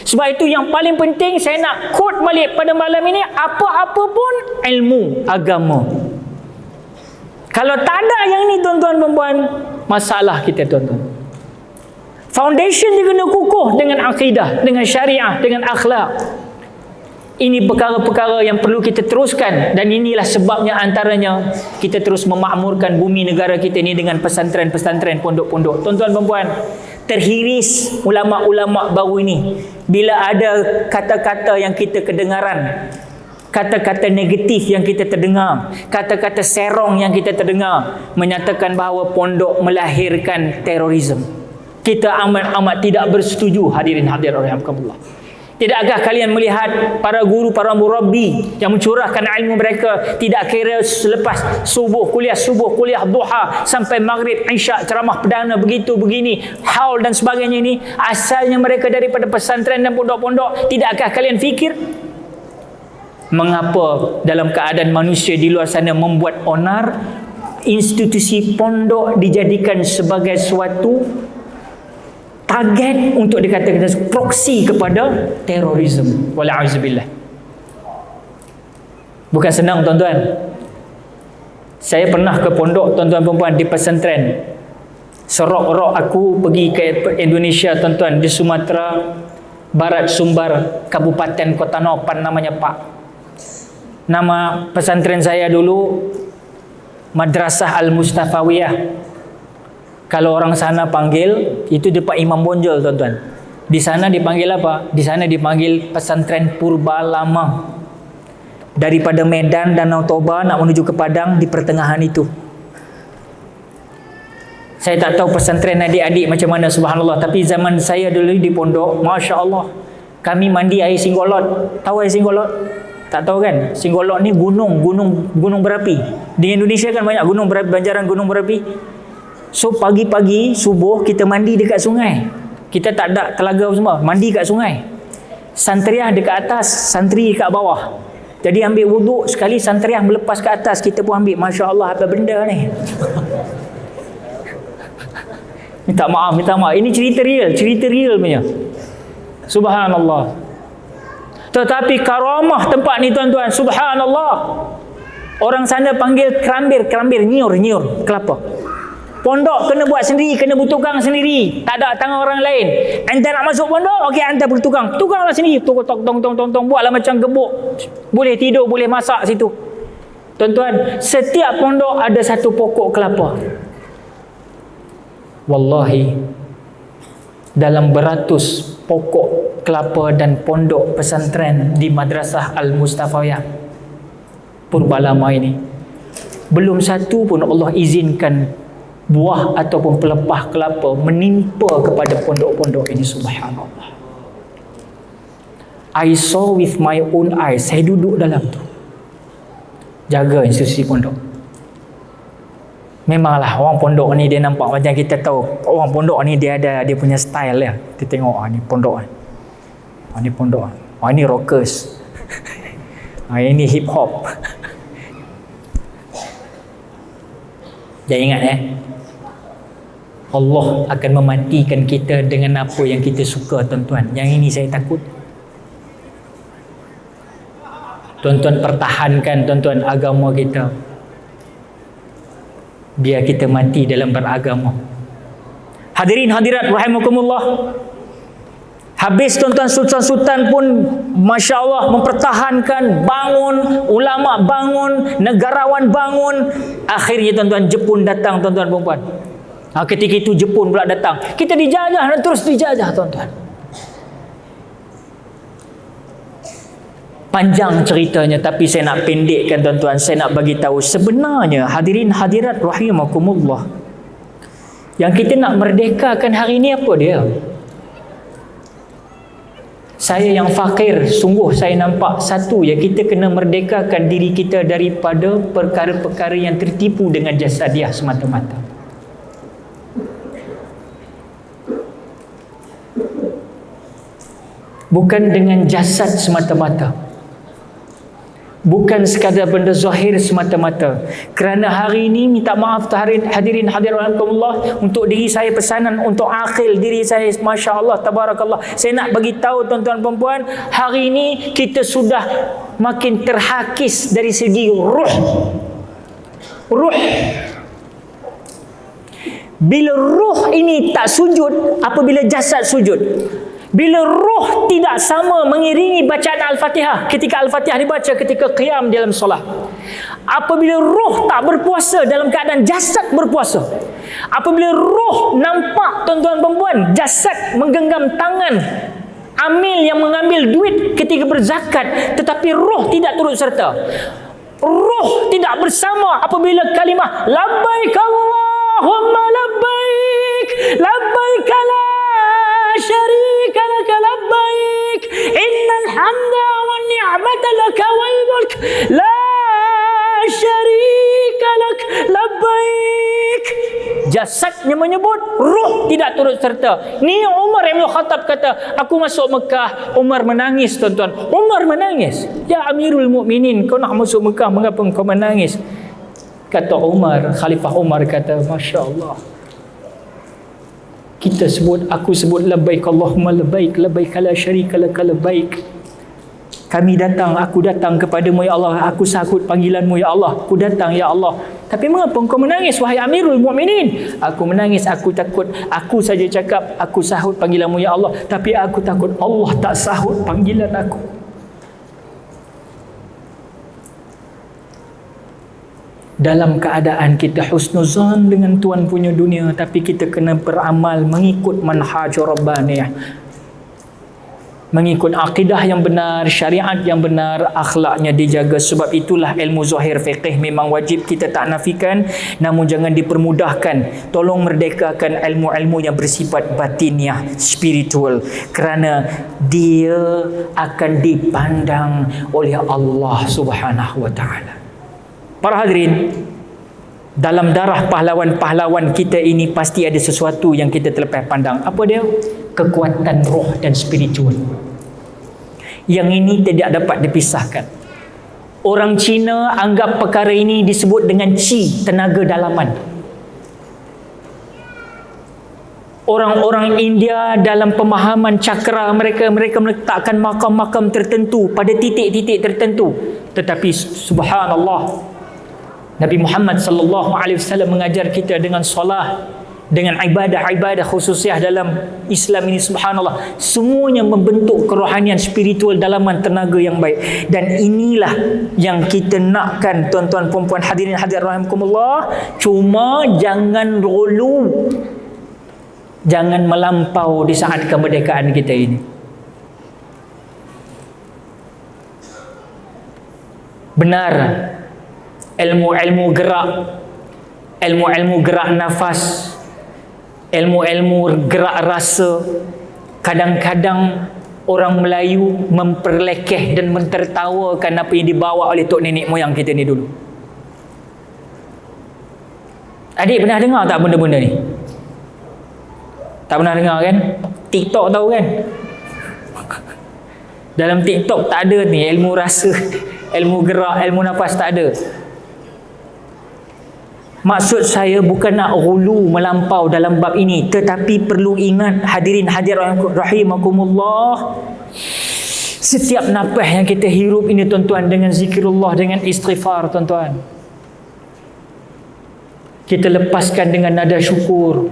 Sebab itu yang paling penting saya nak quote balik pada malam ini, apa-apa pun ilmu agama. Kalau tak ada yang ni tuan-tuan perempuan, masalah kita tuan-tuan. Foundation dia kena kukuh dengan akidah, dengan syariah, dengan akhlak. Ini perkara-perkara yang perlu kita teruskan, dan inilah sebabnya antaranya kita terus memakmurkan bumi negara kita ini dengan pesantren-pesantren, pondok-pondok. Tuan-tuan perempuan, terhiris ulama-ulama baru ini bila ada kata-kata yang kita kedengaran, kata-kata negatif yang kita terdengar, kata-kata serong yang kita terdengar, menyatakan bahawa pondok melahirkan terorisme. Kita amat-amat tidak bersetuju, hadirin hadirat rahimakumullah. Tidakkah kalian melihat para guru, para murabbi yang mencurahkan ilmu mereka tidak kira selepas subuh, kuliah duha sampai maghrib, isyak, ceramah perdana begitu begini, haul dan sebagainya ini, asalnya mereka daripada pesantren dan pondok-pondok. Tidakkah kalian fikir mengapa dalam keadaan manusia di luar sana membuat onar, institusi pondok dijadikan sebagai suatu target untuk dikatakan proksi kepada terorisme. Wala'azubillah. Bukan senang tuan-tuan. Saya pernah ke pondok tuan-tuan perempuan di pesantren. Serok-rok aku pergi ke Indonesia tuan-tuan, di Sumatera Barat Sumbar, Kabupaten Kota Nopan namanya Pak. Nama pesantren saya dulu Madrasah Al-Mustafawiyah. Kalau orang sana panggil, itu depan Imam Bonjol tuan-tuan. Di sana dipanggil apa? Di sana dipanggil pesantren Purba Lama. Daripada Medan, Danau Toba nak menuju ke Padang, di pertengahan itu. Saya tak tahu pesantren adik-adik macam mana, subhanallah. Tapi zaman saya dulu di pondok, Masya Allah, kami mandi air Singgolot. Tahu air Singgolot? Tak tahu kan? Singgolot ni gunung berapi. Di Indonesia kan banyak gunung berapi, banjaran gunung berapi. So pagi-pagi subuh kita mandi dekat sungai. Kita tak ada telaga semua, mandi kat sungai. Santriah dekat atas, santri dekat bawah. Jadi ambil wuduk sekali, santriah melepas ke atas, kita pun ambil. Masya Allah, apa benda ni? Minta maaf. Ini cerita real punya. Subhanallah. Tetapi karamah tempat ni tuan-tuan, subhanallah. Orang sana panggil kerambir, nyur, kelapa. Pondok kena buat sendiri, kena bertukang sendiri. Tak ada tangan orang lain. Anda nak masuk pondok, okey, anda bertukang. Tukanglah sendiri. Tong, buatlah macam gebuk. Boleh tidur, boleh masak situ. Tuan-tuan, setiap pondok ada satu pokok kelapa. Wallahi, dalam beratus pokok kelapa dan pondok pesantren di Madrasah Al-Mustafawiyah Purbalama ini, belum satu pun Allah izinkan buah ataupun pelepah kelapa menimpa kepada pondok-pondok ini. Subhanallah. I saw with my own eyes. Saya duduk dalam tu, jaga institusi pondok. Memanglah orang pondok ni dia nampak macam kita tahu, orang pondok ni dia ada dia punya style ya. Kita tengok ni pondok ni pondok. Ini rockers. Ini hip hop. Jangan ingat Allah akan mematikan kita dengan apa yang kita suka, tuan-tuan. Yang ini saya takut. Tuan-tuan pertahankan, tuan-tuan, agama kita. Biar kita mati dalam beragama. Hadirin hadirat rahimakumullah. Habis tuan-tuan, sultan-sultan pun Masya Allah mempertahankan, bangun, ulama bangun, negarawan bangun. Akhirnya tuan-tuan, Jepun datang, tuan-tuan perempuan. Ketika itu Jepun pula datang. Kita dijajah dan terus dijajah, tuan-tuan. Panjang ceritanya, tapi saya nak pendekkan, tuan-tuan. Saya nak bagi tahu sebenarnya, hadirin hadirat rahimakumullah, yang kita nak merdekakan hari ini apa dia? Saya yang fakir, sungguh saya nampak satu, yang kita kena merdekakan diri kita daripada perkara-perkara yang tertipu dengan jasadiah semata-mata. Bukan dengan jasad semata-mata, bukan sekadar benda zahir semata-mata. Kerana hari ini, minta maaf hadirin hadirat Allah, untuk diri saya pesanan, untuk akil diri saya, Masya Allah, tabarakallah. Saya nak bagi tahu tuan-tuan perempuan, hari ini kita sudah makin terhakis dari segi ruh. Bila ruh ini tak sujud, apabila jasad sujud. Bila roh tidak sama mengiringi bacaan Al-Fatihah, ketika Al-Fatihah dibaca ketika qiyam dalam solat. Apabila roh tak berpuasa dalam keadaan jasad berpuasa. Apabila roh nampak, tuan-tuan perempuan, jasad menggenggam tangan amil yang mengambil duit ketika berzakat, tetapi roh tidak turut serta. Roh tidak bersama apabila kalimah labbaik Allahumma labbaik, labbaik la syarika laka labbaik, innal hamda wan ni'mata laka wal mulk la syarika lak labbaik. Jasadnya menyebut, ruh tidak turut serta. Ni Umar Ibn Khattab kata, aku masuk Mekah. Umar menangis, tuan-tuan. Umar menangis. Ya Amirul Mukminin, kau nak masuk Mekah, mengapa kau menangis? Kata Umar, Khalifah Umar kata, Masya Allah, kita sebut, aku sebut labbaik Allahumma labbaik, labbaik la syarika laka labbaik. Kami datang, aku datang kepadamu ya Allah, aku sahut panggilanmu ya Allah, aku datang ya Allah. Tapi mengapa engkau menangis wahai Amirul Mukminin? Aku menangis, aku takut, aku saja cakap aku sahut panggilanmu ya Allah, tapi aku takut Allah tak sahut panggilan aku. Dalam keadaan kita husnuzan dengan Tuhan punya dunia, tapi kita kena beramal mengikut manhaj Rabbaniyah. mengikut akidah yang benar, syariat yang benar, akhlaknya dijaga. Sebab itulah ilmu zahir fiqh memang wajib kita tak nafikan, namun jangan dipermudahkan. Tolong merdekakan ilmu-ilmu yang bersifat batiniah, spiritual, kerana dia akan dipandang oleh Allah Subhanahu wa taala. Para hadirin, dalam darah pahlawan-pahlawan kita ini pasti ada sesuatu yang kita terlepas pandang. Apa dia? Kekuatan roh dan spiritual. Yang ini tidak dapat dipisahkan. Orang Cina anggap perkara ini disebut dengan Qi, tenaga dalaman. Orang-orang India dalam pemahaman cakra mereka meletakkan makam-makam tertentu pada titik-titik tertentu. Tetapi subhanallah, Nabi Muhammad sallallahu alaihi wasallam mengajar kita dengan solat, dengan ibadah-ibadah khususiah dalam Islam ini, subhanallah, semuanya membentuk kerohanian spiritual dalaman tenaga yang baik. Dan inilah yang kita nakkan, tuan-tuan puan-puan hadirin hadirat rahimakumullah. Cuma jangan rolu, jangan melampau di saat kemerdekaan kita ini. Benar, ilmu-ilmu gerak nafas, ilmu-ilmu gerak rasa, kadang-kadang orang Melayu memperlekeh dan mentertawakan apa yang dibawa oleh tok nenek moyang kita ni dulu. Adik pernah dengar tak benda-benda ni? Tak pernah dengar kan? TikTok tahu kan? Dalam TikTok tak ada ni ilmu rasa, ilmu gerak, ilmu nafas, tak ada. Maksud saya bukan nak hulu melampau dalam bab ini, tetapi perlu ingat hadirin hadirat rahimakumullah, setiap nafas yang kita hirup ini tuan-tuan, dengan zikrullah, dengan istighfar tuan-tuan, kita lepaskan dengan nada syukur.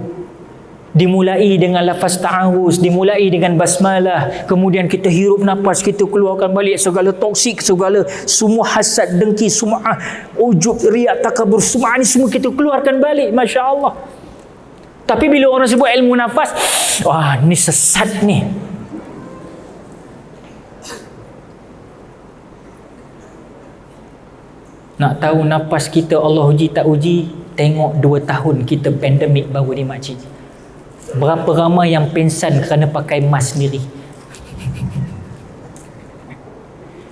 Dimulai dengan lafaz ta'awuz, dimulai dengan basmalah, kemudian kita hirup nafas, kita keluarkan balik segala toksik, segala semua hasad, dengki, sum'ah, ujub, riak, takabur, semua ni semua kita keluarkan balik, Masya Allah. Tapi bila orang sebut ilmu nafas, wah ni sesat ni. Nak tahu nafas kita Allah uji tak uji? Tengok 2 tahun kita pandemik baru ni makcik. Berapa ramai yang pingsan kerana pakai mask sendiri.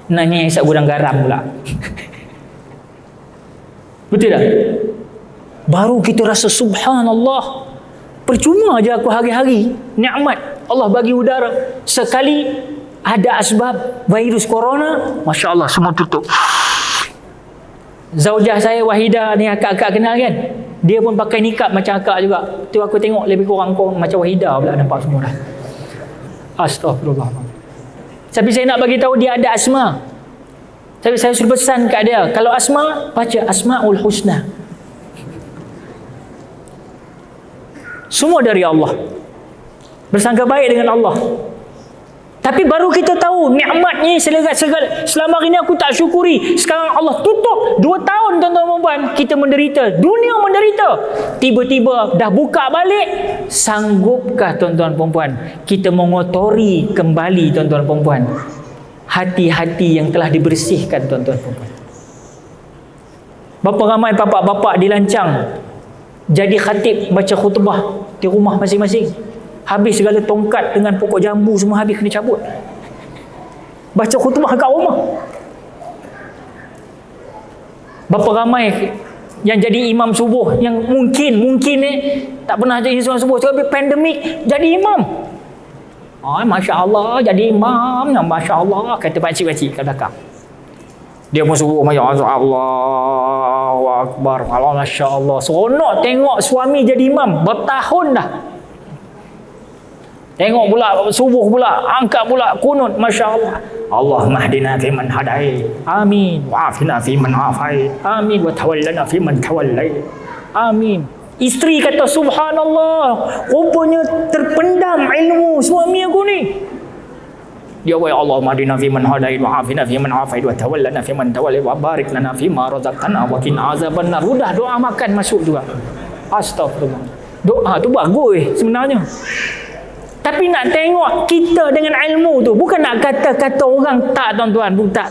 Nanya yang isap gudang garam pula. Betul tak? Baru kita rasa subhanallah, percuma je aku hari-hari nikmat Allah bagi udara. Sekali ada asbab virus corona, Masya Allah semua tutup. Zaujah saya Wahidah ni, akak-akak kenal kan? Dia pun pakai nikab macam akak juga. Tu aku tengok lebih kurang macam Wahidah pula, nampak semua dah. Astagfirullah. Tapi saya nak bagi tahu dia ada asma. Tapi saya suruh pesan kat dia, kalau asma, baca Asmaul Husna. Semua dari Allah. Bersangka baik dengan Allah. Tapi baru kita tahu nikmatnya segala. Selama hari ni aku tak syukuri. Sekarang Allah tutup 2 tahun tuan-tuan dan puan, kita menderita. Dunia menderita. Tiba-tiba dah buka balik. Sanggupkah tuan-tuan dan puan kita mengotori kembali tuan-tuan dan puan hati-hati yang telah dibersihkan tuan-tuan dan puan? Berapa ramai bapak-bapak dilancang jadi khatib baca khutbah di rumah masing-masing. Habis segala tongkat dengan pokok jambu semua habis kena cabut. Baca khutbah kat rumah. Berapa ramai yang jadi imam subuh, yang mungkin tak pernah jadi imam subuh, tapi pandemik jadi imam. Masya Allah, jadi imam, Masya Allah, kata pakcik-pakcik kat belakang. Dia pun suruh Masya Allah, Allahu Akbar, Masya Allah. Seronok tengok suami jadi imam, bertahun dah. Tengok pula subuh pula, angkat pula kunut, Masya Allah. Allahumma hdina fiman hadait, amin, wa afina fiman afait, amin, wa tawallana fiman tawallait, amin. Isteri kata subhanallah, rupanya terpendam ilmu suami aku ni. Dia wa Allahumma hdina fiman hadait, wa afina fiman afait, wa tawallana fiman tawallait, wa barik lana fima razaqtana wa qina azabannar. Sudah doa makan masuk juga. Astagfirullah. Doa tu bagus sebenarnya. Tapi nak tengok kita dengan ilmu tu. Bukan nak kata-kata orang tak, tuan-tuan. Bukan.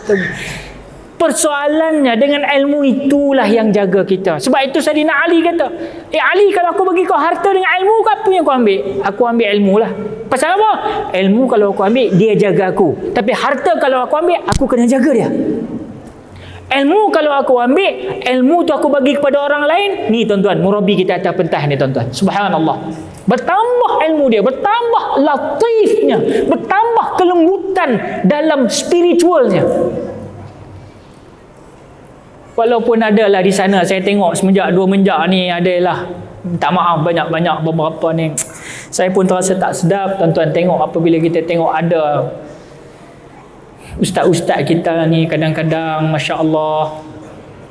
Persoalannya dengan ilmu itulah yang jaga kita. Sebab itu Saidina Ali kata, Ali, kalau aku bagi kau harta dengan ilmu, apa yang kau ambil? Aku ambil ilmu lah. Pasal apa? Ilmu kalau aku ambil, dia jaga aku. Tapi harta kalau aku ambil, aku kena jaga dia. Ilmu kalau aku ambil, ilmu tu aku bagi kepada orang lain. Ni tuan-tuan, murabi kita atas pentas ni tuan-tuan. Subhanallah. Bertambah ilmu dia, bertambah latifnya, bertambah kelembutan dalam spiritualnya. Walaupun adalah di sana, saya tengok semenjak 2 menjak ni adalah, minta maaf banyak-banyak beberapa ni, saya pun terasa tak sedap tuan-tuan tengok apabila kita tengok ada ustaz-ustaz kita ni kadang-kadang Masya Allah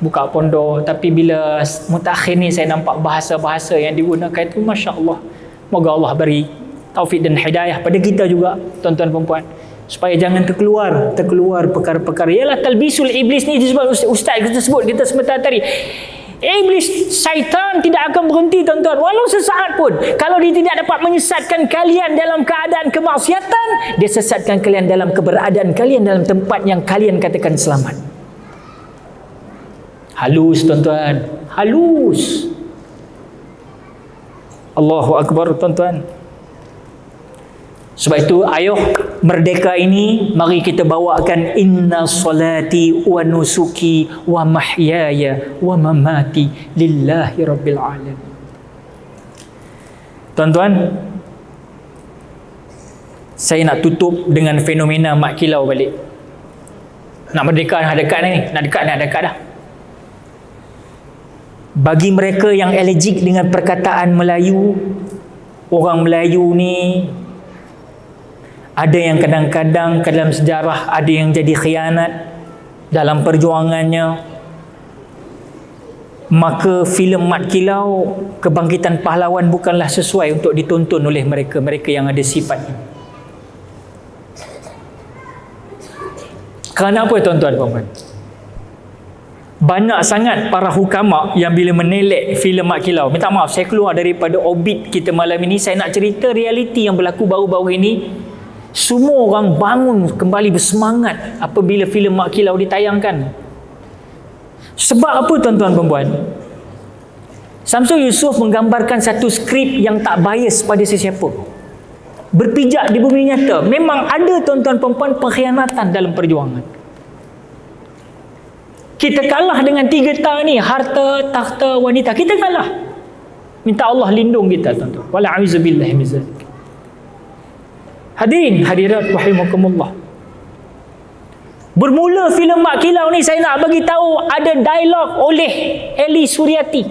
buka pondok, tapi bila mutakhir ni saya nampak bahasa-bahasa yang digunakan itu Masya Allah. Moga Allah beri taufik dan hidayah pada kita juga tuan-tuan perempuan, supaya jangan terkeluar perkara-perkara. Ialah talbisul iblis ni disebut ustaz kita sebut kita sebentar tadi. Iblis, syaitan tidak akan berhenti tuan-tuan, walau sesaat pun. Kalau dia tidak dapat menyesatkan kalian dalam keadaan kemaksiatan, dia sesatkan kalian dalam keberadaan kalian dalam tempat yang kalian katakan selamat. Halus tuan-tuan, halus. Allahu Akbar tuan-tuan. Sebab itu ayuh merdeka ini, mari kita bawakan inna salati wa nusuki wa mahyaya wa mamati lillahi rabbil alamin. Tuan-tuan, saya nak tutup dengan fenomena mak kilau balik. Nak merdeka dah dekat ni, nak dekat dah. Bagi mereka yang allergic dengan perkataan Melayu, orang Melayu ni ada yang kadang-kadang dalam sejarah ada yang jadi khianat dalam perjuangannya, maka filem Mat Kilau, Kebangkitan Pahlawan bukanlah sesuai untuk ditonton oleh mereka yang ada sifat ini. Kerana apa tuan-tuan puan-puan? Banyak sangat para hukama yang bila menelek filem Mat Kilau, minta maaf saya keluar daripada orbit kita malam ini, saya nak cerita realiti yang berlaku baru-baru ini. Semua orang bangun kembali bersemangat apabila filem Mat Kilau ditayangkan. Sebab apa tuan-tuan perempuan? Samsul Yusof menggambarkan satu skrip yang tak bias pada sesiapa. Berpijak di bumi nyata. Memang ada tuan-tuan perempuan pengkhianatan dalam perjuangan. Kita kalah dengan 3 ta ni, harta, takhta, wanita. Kita kalah. Minta Allah lindung kita tuan-tuan. Wala'uzubillah min zalik. Hadirin hadirat rahimakumullah. Bermula filem Mak Kilau ni, saya nak bagi tahu ada dialog oleh Eli Suryati.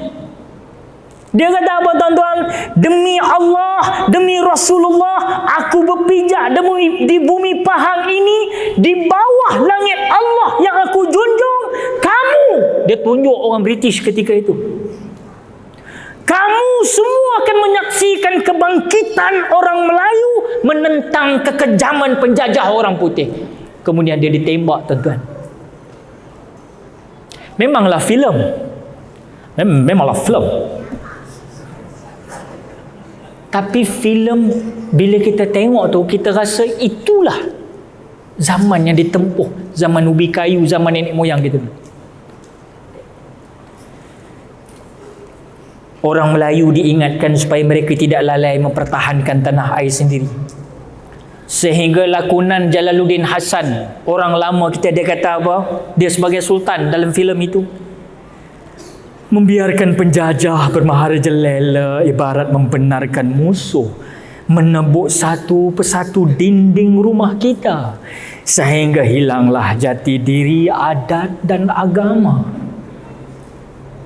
Dia kata apa tuan-tuan? Demi Allah, demi Rasulullah, aku berpijak di bumi Pahang ini, di bawah langit Allah yang aku junjung, kamu, dia tunjuk orang British ketika itu, kamu semua akan menyaksikan kebangkitan orang Melayu menentang kekejaman penjajah orang putih. Kemudian dia ditembak tuan-tuan. Memanglah filem. Memanglah filem. Tapi filem bila kita tengok tu, kita rasa itulah zaman yang ditempuh, zaman ubi kayu, zaman nenek moyang kita. Orang Melayu diingatkan supaya mereka tidak lalai mempertahankan tanah air sendiri. Sehingga lakonan Jalaluddin Hasan, orang lama kita, dia kata apa? Dia sebagai sultan dalam filem itu, membiarkan penjajah bermaharajalela ibarat membenarkan musuh menebuk satu persatu dinding rumah kita, sehingga hilanglah jati diri, adat dan agama.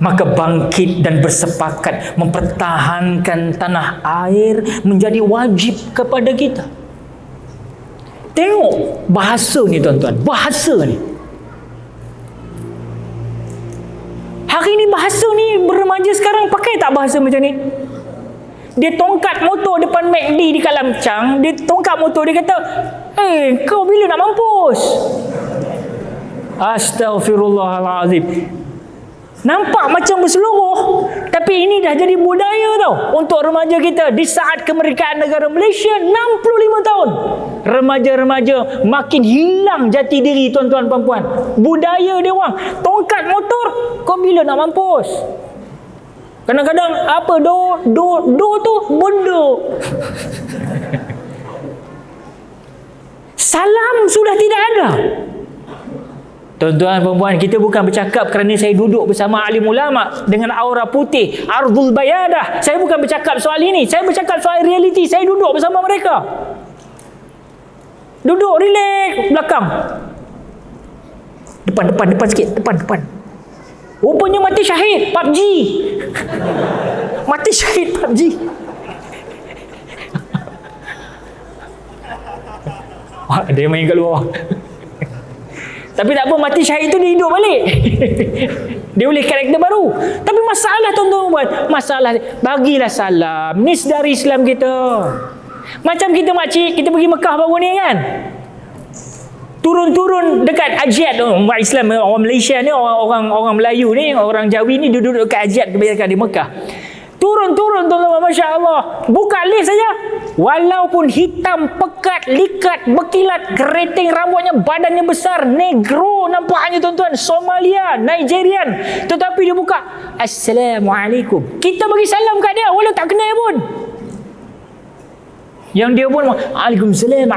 Maka bangkit dan bersepakat mempertahankan tanah air menjadi wajib kepada kita. Tengok bahasa ni tuan-tuan, bahasa ni. Hari ni bahasa ni remaja sekarang pakai tak bahasa macam ni? Dia tongkat motor depan McD di Kalam Chang, dia tongkat motor, dia kata, kau bila nak mampus? Astaghfirullahalazim. Nampak macam berseluruh, Tapi ini dah jadi budaya tau untuk remaja kita. Di saat kemerdekaan negara Malaysia 65 tahun, remaja-remaja makin hilang jati diri, tuan-tuan puan-puan. Budaya dia orang, tongkat motor, kau bila nak mampus? Kadang-kadang apa do tu benda. Salam sudah tidak ada. Tuan-tuan perempuan, kita bukan bercakap kerana saya duduk bersama alim ulama dengan aura putih, ardul bayadah. Saya bukan bercakap soal ini. Saya bercakap soal realiti. Saya duduk bersama mereka. Duduk relax belakang. Depan sikit, depan. Rupanya mati syahid PUBG. Mati syahid PUBG. Dia main kat luar. Tapi tak apa, mati syahid tu dia hidup balik. Dia boleh karakter baru. Tapi masalah tuan-tuan, masalah bagilah salam. Ni dari Islam kita. Macam kita makcik, kita pergi Mekah baru ni kan. Turun-turun dekat Ajiat. Umat Islam, orang Malaysia ni, orang Melayu ni, orang Jawi ni duduk dekat Ajiat kebanyakan di Mekah. Turun-turun tuan-tuan, Masya Allah. Buka lift saja. Walaupun hitam, pekat, likat, berkilat, keriting rambutnya, badannya besar, negro nampaknya tuan-tuan, Somalia, Nigerian. Tetapi dia buka, Assalamualaikum. Kita bagi salam kat dia, walau tak kenal pun. Yang dia pun, Waalaikumsalam,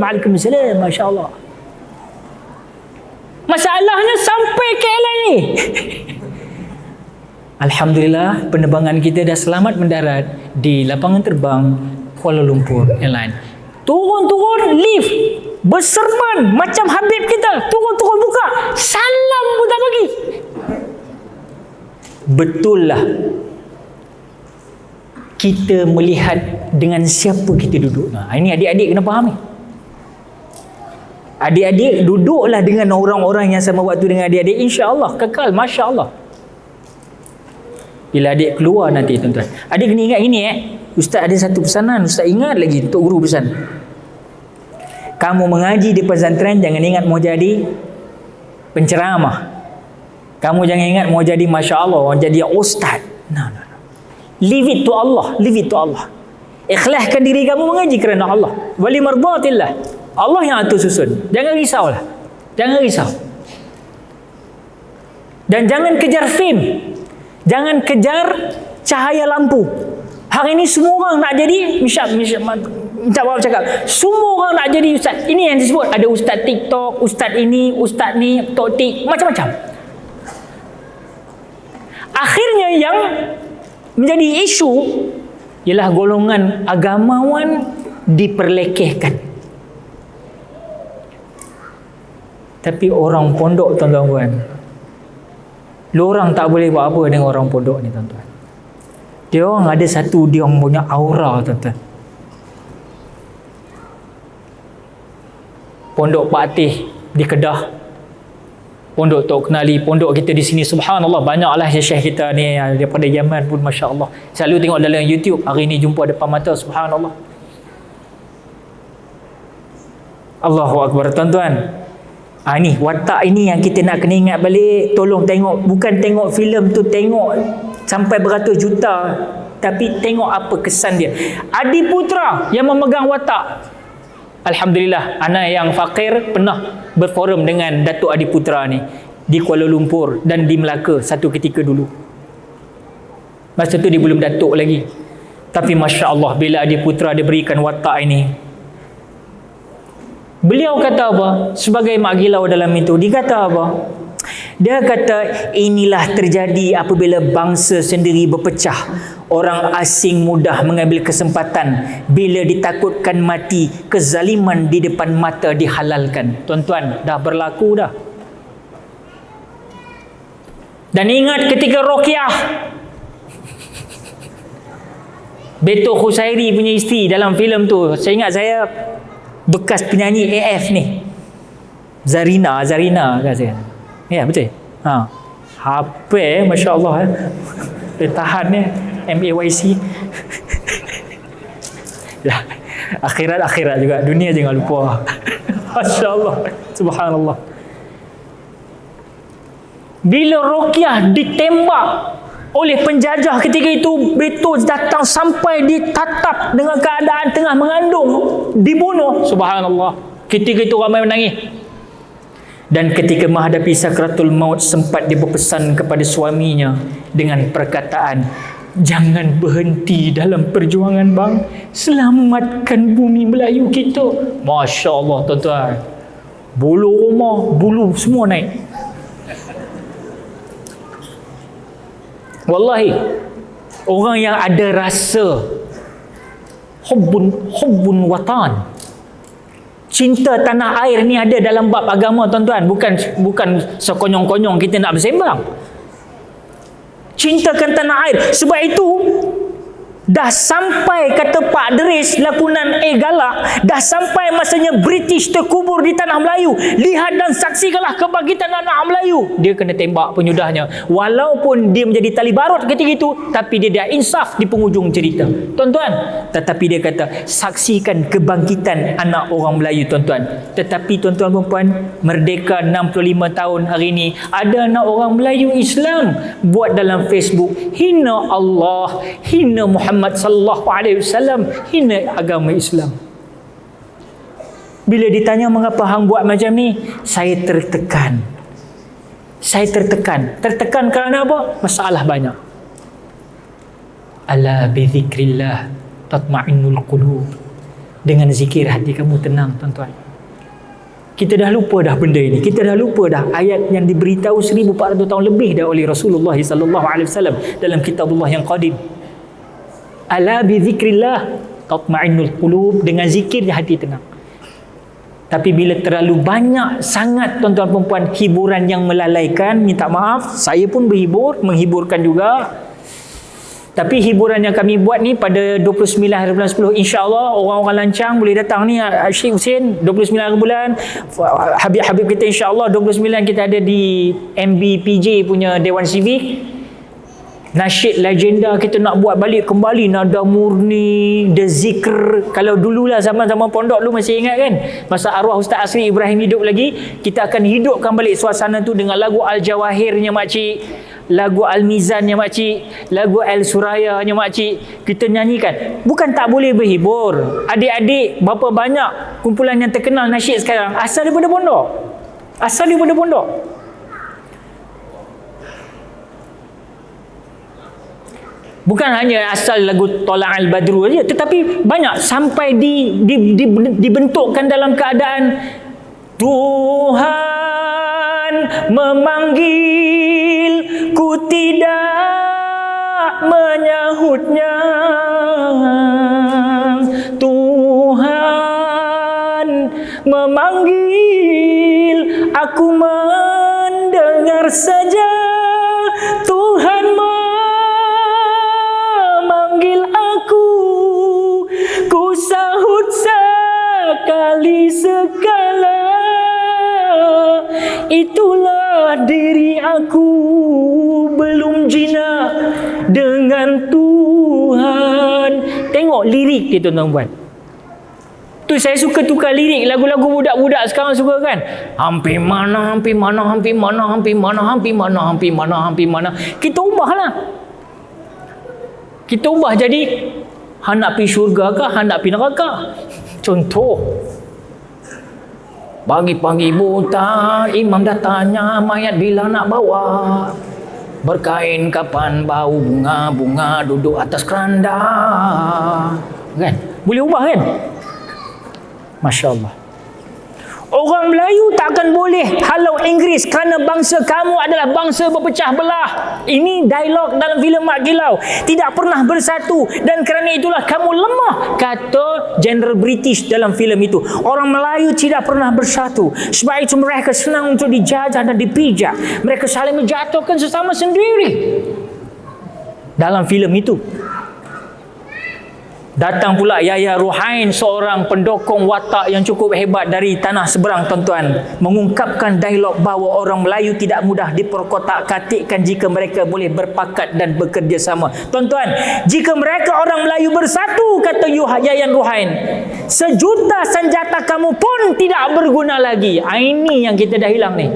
Waalaikumsalam, Masya Allah. Masalahnya sampai KL ni. Alhamdulillah, penerbangan kita dah selamat mendarat di lapangan terbang Kuala Lumpur Airline. Turun-turun lift, berserban macam Habib kita. Turun-turun buka, salam pun tak bagi. Betul lah, kita melihat dengan siapa kita duduk. Nah, ini adik-adik kena faham ni. Adik-adik duduklah dengan orang-orang yang sama waktu dengan adik-adik, insya-Allah kekal, masya-Allah. Bila adik keluar nanti tuan-tuan, adik kena ingat ini Ustaz ada satu pesanan, Ustaz ingat lagi untuk guru pesan. Kamu mengaji di pesantren jangan ingat mau jadi penceramah. Kamu jangan ingat mau jadi masya-Allah, mau jadi ustaz. No. Leave it to Allah, leave it to Allah. Ikhlaskan diri kamu mengaji kerana Allah. Wali mardatillah. Allah yang atur susun. Jangan risaulah. Jangan risau. Dan jangan kejar fame. Jangan kejar cahaya lampu. Hari ini semua orang nak jadi minta maaf cakap, semua orang nak jadi ustaz. Ini yang disebut ada ustaz TikTok, ustaz ini, ustaz ni, toktik, macam-macam. Akhirnya yang menjadi isu ialah golongan agamawan diperlekehkan. Tapi orang pondok tuan-tuan, lorang tak boleh buat apa dengan orang pondok ni tuan-tuan. Dia orang ada satu, dia orang punya aura tuan-tuan. Pondok Pak Atih di Kedah, pondok Tok Kenali, pondok kita di sini, subhanallah, banyaklah syekh kita ni daripada Yaman pun, masya-Allah. Selalu tengok dalam YouTube, hari ni jumpa depan mata, subhanallah. Allahu Akbar tuan-tuan. Ni watak ini yang kita nak kena ingat balik. Tolong tengok, bukan tengok filem tu tengok sampai beratus juta, tapi tengok apa kesan dia. Adi Putra yang memegang watak. Alhamdulillah, anak yang fakir pernah berforum dengan Datuk Adi Putra ni di Kuala Lumpur dan di Melaka satu ketika dulu. Masa tu dia belum datuk lagi. Tapi Masya Allah, bila Adi Putra diberikan watak ini, beliau kata apa? Sebagai mak gilau dalam itu, dia kata apa? Dia kata, inilah terjadi apabila bangsa sendiri berpecah. Orang asing mudah mengambil kesempatan. Bila ditakutkan mati, kezaliman di depan mata dihalalkan. Tuan-tuan, dah berlaku dah. Dan ingat ketika Rokiah, Beto Khusairi punya isteri dalam filem tu, saya ingat saya bekas penyanyi AF ni, Zarina kan saya. Ya betul. HP masya-Allah dia tahan ni MAYC. Ya, akhirat juga, dunia jangan lupa. Masya-Allah, subhanallah. Bila Rokiah ditembak oleh penjajah ketika itu. Betul datang sampai ditatap dengan keadaan tengah mengandung, dibunuh. Subhanallah. Ketika itu ramai menangis. Dan ketika menghadapi sakratul maut, sempat dia berpesan kepada suaminya dengan perkataan, jangan berhenti dalam perjuangan bang, selamatkan bumi Melayu kita. Masya Allah tuan-tuan, bulu rumah, bulu semua naik. Wallahi, orang yang ada rasa hubbun watan, cinta tanah air ni ada dalam bab agama tuan-tuan. Bukan sekonyong-konyong kita nak bersembang. Cintakan tanah air. Sebab itu dah sampai, kata Pak Deris lakonan galak, dah sampai masanya British terkubur di tanah Melayu. Lihat dan saksikanlah kebangkitan anak Melayu. Dia kena tembak penyudahnya. Walaupun dia menjadi tali barut ketika itu, tapi dia dah insaf di penghujung cerita tuan-tuan. Tetapi dia kata, saksikan kebangkitan anak orang Melayu tuan-tuan. Tetapi tuan-tuan dan puan, merdeka 65 tahun hari ini, ada anak orang Melayu Islam buat dalam Facebook, hina Allah, hina Muhammad sallallahu alaihi wasallam, hina agama Islam. Bila ditanya mengapa hang buat macam ni, saya tertekan. Tertekan kerana apa? Masalah banyak. Ala bi dzikrillah tatma'innul qulub. Dengan zikir hati kamu tenang tuan-tuan. Kita dah lupa dah benda ini. Kita dah lupa dah ayat yang diberitahu 1400 tahun lebih dah oleh Rasulullah sallallahu alaihi wasallam dalam kitabullah yang qadim. Ala bi dzikrillah tatma'innul qulub. Dengan zikir hati tenang. Tapi bila terlalu banyak sangat tuan-tuan dan puan hiburan yang melalaikan, minta maaf, saya pun menghiburkan juga. Tapi hiburan yang kami buat ni pada 29 hari bulan 10, insya-Allah orang-orang lancang boleh datang ni. Syekh Hussein 29 hari bulan, Habib kita insya-Allah 29 kita ada di MBPJ punya Dewan Sivik. Nasyid legenda kita nak buat balik kembali, nada murni, the zikr. Kalau dululah zaman-zaman pondok lu masih ingat kan, masa arwah Ustaz Asri Ibrahim hidup lagi, kita akan hidupkan balik suasana tu dengan lagu Al-Jawahirnya makcik, lagu Al-Mizannya makcik, lagu Al-Surayanya makcik, kita nyanyikan. Bukan tak boleh berhibur. Adik-adik berapa banyak kumpulan yang terkenal nasyid sekarang asal daripada pondok. Bukan hanya asal lagu Tola'al Badru saja, tetapi banyak sampai dibentukkan dalam keadaan Tuhan memanggil, ku tidak menyahutnya. Tuhan memanggil, aku mendengar saja. Tuhan memanggil aku, ku sahut sekali sekala. Itulah diri aku, belum jinak dengan Tuhan. Tengok lirik dia tuan-tuan. Tu saya suka tukar lirik lagu-lagu budak-budak sekarang suka kan. Hampir mana. Kita ubahlah. Kita ubah jadi hang nak pergi syurga ke, hang nak pergi neraka. Contoh. Pagi-pagi buta, imam dah tanya mayat bila nak bawa. Berkain kapan bau bunga-bunga duduk atas keranda. Kan? Boleh ubah kan? Masya Allah. Orang Melayu takkan boleh halau Inggeris kerana bangsa kamu adalah bangsa berpecah belah. Ini dialog dalam filem Mak Gilau. Tidak pernah bersatu dan kerana itulah kamu lemah, kata General British dalam filem itu. Orang Melayu tidak pernah bersatu. Sebab itu mereka senang untuk dijajah dan dipijak. Mereka saling menjatuhkan sesama sendiri. Dalam filem itu datang pula Yahya Ruhain, seorang pendokong watak yang cukup hebat dari tanah seberang tuan-tuan, mengungkapkan dialog bahawa orang Melayu tidak mudah diperkotak-katikkan jika mereka boleh berpakat dan bekerjasama. Tuan-tuan, jika mereka orang Melayu bersatu, kata Yahya Ruhain, sejuta senjata kamu pun tidak berguna lagi. Ini yang kita dah hilang ni.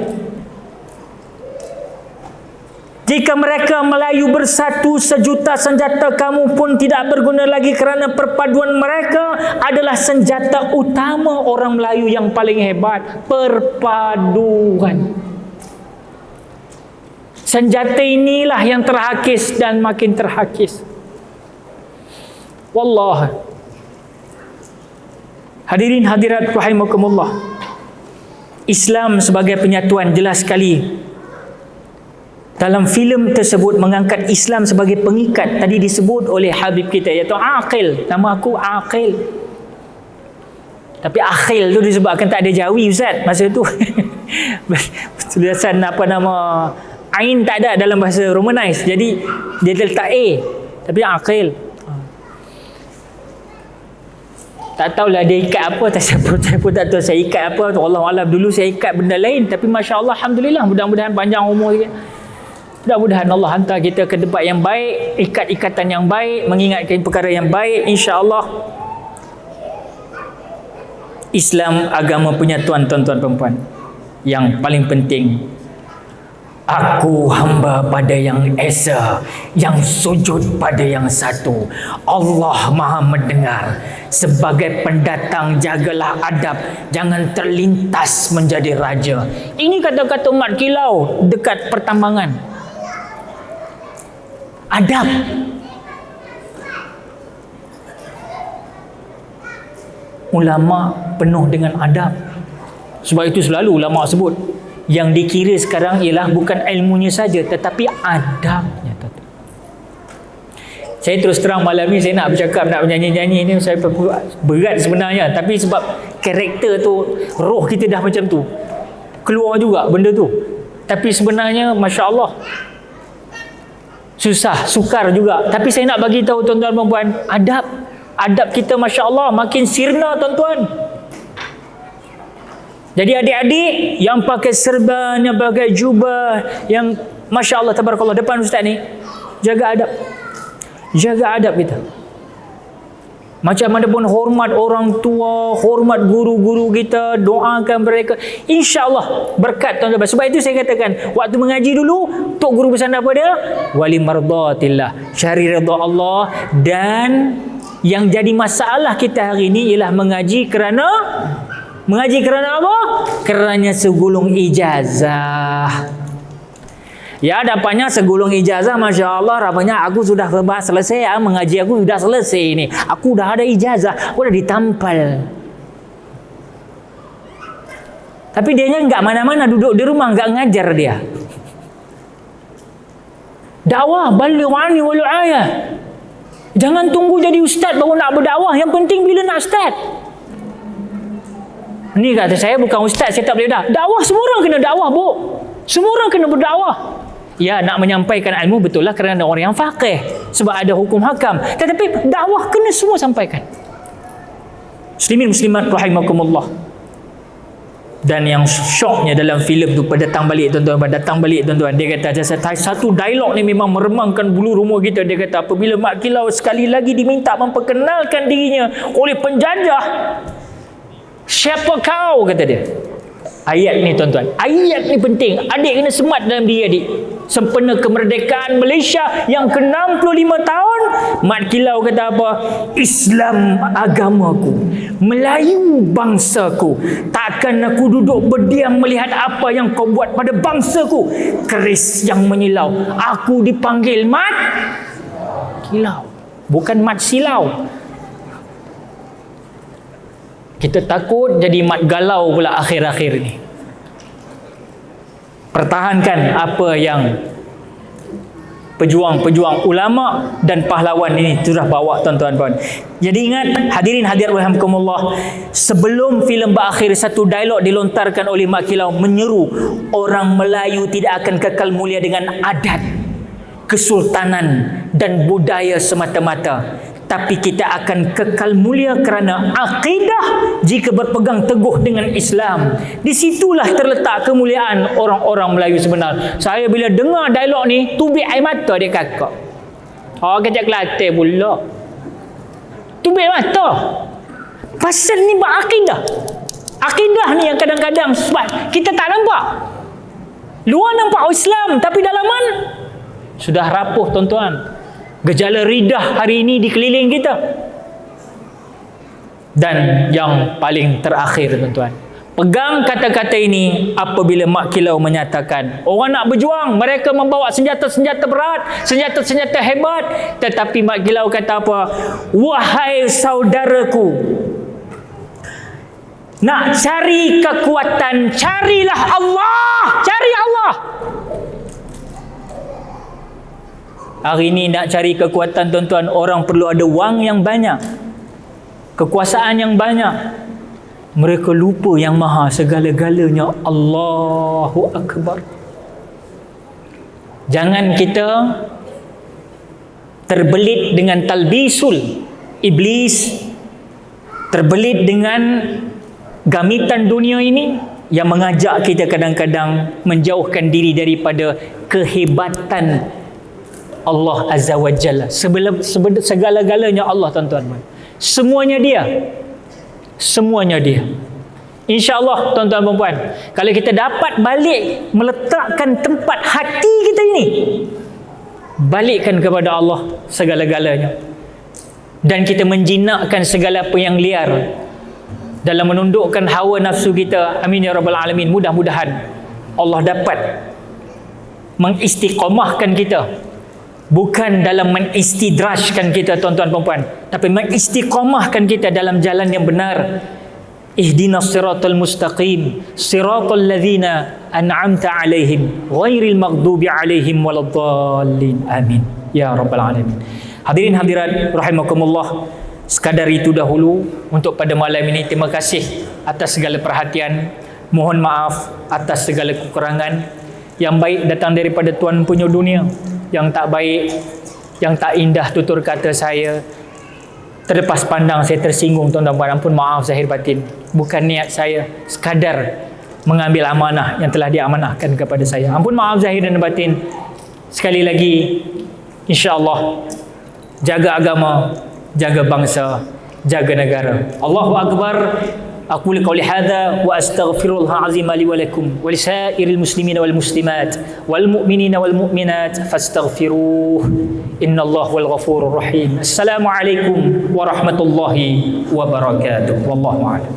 Jika mereka Melayu bersatu, sejuta senjata kamu pun tidak berguna lagi, kerana perpaduan mereka adalah senjata utama orang Melayu yang paling hebat. Perpaduan. Senjata inilah yang terhakis dan makin terhakis. Wallah. Hadirin hadirat rahimakumullah. Islam sebagai penyatuan jelas sekali. Dalam filem tersebut mengangkat Islam sebagai pengikat. Tadi disebut oleh Habib kita, iaitu Aqil. Nama aku Aqil. Tapi Aqil tu disebabkan tak ada Jawi Ustaz masa tu. Tulisan apa nama Ain tak ada dalam bahasa Romanized. Jadi dia letak A. Tapi Aqil. Tak tahulah dia ikat apa. Saya pun tak tahu saya ikat apa. Wallahualam, dulu saya ikat benda lain. Tapi Masya Allah, Alhamdulillah, mudah-mudahan panjang umur sikit. Mudah-mudahan Allah hantar kita ke tempat yang baik, ikat ikatan yang baik, mengingatkan perkara yang baik, insya-Allah. Islam agama penyatuan, tuan-tuan perempuan. Yang paling penting, aku hamba pada yang esa, yang sujud pada yang satu. Allah Maha mendengar. Sebagai pendatang, jagalah adab, jangan terlintas menjadi raja. Ini kata-kata Mat Kilau dekat pertambangan. Adab. Ulama penuh dengan adab. Sebab itu selalu ulama sebut, yang dikira sekarang ialah bukan ilmunya saja, tetapi adabnya. Saya terus terang malam ni saya nak bercakap, nak bernyanyi-nyanyi ni saya berat sebenarnya, tapi sebab karakter tu, roh kita dah macam tu, keluar juga benda tu. Tapi sebenarnya Masya Allah, susah, sukar juga. Tapi saya nak bagi tahu tuan-tuan dan puan, adab kita Masya Allah makin sirna tuan-tuan. Jadi adik-adik yang pakai serban, yang pakai jubah, yang Masya Allah tabarakallah depan ustaz ni, jaga adab. Jaga adab kita. Macam mana pun hormat orang tua, hormat guru-guru kita, doakan mereka. InsyaAllah berkat tuan-tuan. Sebab itu saya katakan, waktu mengaji dulu, Tok Guru bersandar pada wali mardatillah, cari redha Allah. Dan yang jadi masalah kita hari ini ialah mengaji kerana apa? Kerana segulung ijazah. Ya, dapatnya segulung ijazah, Masya Allah, rapanya aku sudah selesai, mengaji aku sudah selesai ni. Aku dah ada ijazah, aku dah ditampal. Tapi dia enggak mana-mana, duduk di rumah, enggak ngajar dia. Dakwah, baligh-ani wal ayah. Jangan tunggu jadi ustaz baru nak berdakwah. Yang penting bila nak start. Ni kata saya bukan ustaz, saya tak boleh dakwah. Semua orang kena dakwah, Bu. Semua orang kena berdakwah. Ya, nak menyampaikan ilmu betul lah kerana orang yang faqih, sebab ada hukum hakam. Tetapi dakwah kena semua sampaikan. Muslimin muslimat rahimakumullah. Dan yang syoknya dalam filem tu, datang balik tuan-tuan, dia kata satu dialog ni memang meremangkan bulu rumah kita. Dia kata apabila Mat Kilau sekali lagi diminta memperkenalkan dirinya oleh penjajah, siapa kau, kata dia. Ayat ni tuan-tuan, ayat ni penting. Adik kena semat dalam diri adik. Sempena kemerdekaan Malaysia yang ke-65 tahun, Mat Kilau kata apa? Islam agamaku, Melayu bangsaku. Takkan aku duduk berdiam melihat apa yang kau buat pada bangsaku. Keris yang menyilau. Aku dipanggil Mat Kilau, bukan Mat Silau. Kita takut jadi mat galau pula akhir-akhir ni. Pertahankan apa yang pejuang-pejuang ulama dan pahlawan ini sudah bawa tuan-tuan. Jadi ingat, hadirin hadirat rahimakumullah, sebelum filem berakhir, satu dialog dilontarkan oleh Mat Kilau menyeru orang Melayu tidak akan kekal mulia dengan adat, kesultanan dan budaya semata-mata, tapi kita akan kekal mulia kerana akidah jika berpegang teguh dengan Islam. Di situlah terletak kemuliaan orang-orang Melayu sebenar. Saya bila dengar dialog ni, tubik air mata dia kakak. Kejap Kelantan pula. Tubik mata. Pasal ni berakidah. Akidah ni yang kadang-kadang sebab kita tak nampak. Luar nampak Islam, tapi dalaman Sudah rapuh tuan-tuan. Gejala ridah hari ini di keliling kita. Dan yang paling terakhir tuan-tuan, pegang kata-kata ini apabila Mak Kilau menyatakan orang nak berjuang, mereka membawa senjata-senjata berat, senjata-senjata hebat. Tetapi Mak Kilau kata apa? Wahai saudaraku, nak cari kekuatan, carilah Allah. Cari Allah. Hari ini nak cari kekuatan tuan-tuan, orang perlu ada wang yang banyak, kekuasaan yang banyak. Mereka lupa yang maha segala-galanya, Allahu Akbar. Jangan kita terbelit dengan talbisul iblis, terbelit dengan gamitan dunia ini yang mengajak kita kadang-kadang menjauhkan diri daripada kehebatan Allah Azza wa Jalla. Segala-galanya Allah tuan-tuan. Semuanya dia. Semuanya dia. InsyaAllah tuan-tuan dan puan, kalau kita dapat balik meletakkan tempat hati kita ini, balikkan kepada Allah segala-galanya, dan kita menjinakkan segala apa yang liar dalam menundukkan hawa nafsu kita. Amin ya rabbal alamin. Mudah-mudahan Allah dapat mengistiqamahkan kita, bukan dalam mengistidrajkan kita tuan-tuan dan puan, tapi mengistiqamahkan kita dalam jalan yang benar. Ihdinas siratal mustaqim, siratal ladzina an'amta alaihim, ghairil maghdubi alaihim waladdallin. Amin ya rabbal alamin. Hadirin hadirat rahimakumullah, sekadar itu dahulu untuk pada malam ini. Terima kasih atas segala perhatian. Mohon maaf atas segala kekurangan. Yang baik datang daripada Tuhan punya dunia, yang tak baik, yang tak indah tutur kata saya, terlepas pandang saya tersinggung tuan-tuan, ampun maaf zahir batin. Bukan niat saya, sekadar mengambil amanah yang telah diamanahkan kepada saya. Ampun maaf zahir dan batin. Sekali lagi, insya-Allah jaga agama, jaga bangsa, jaga negara. Allahu Akbar. Aqulu qawli hadha wa astaghfirullahal azim li wa lakum wa lisairil muslimina wal muslimat wal mu'minina wal mu'minat fastaghfiruh innallaha wal ghafurur rahim. Assalamu alaikum warahmatullahi wabarakatuh. Wallahu a'lam.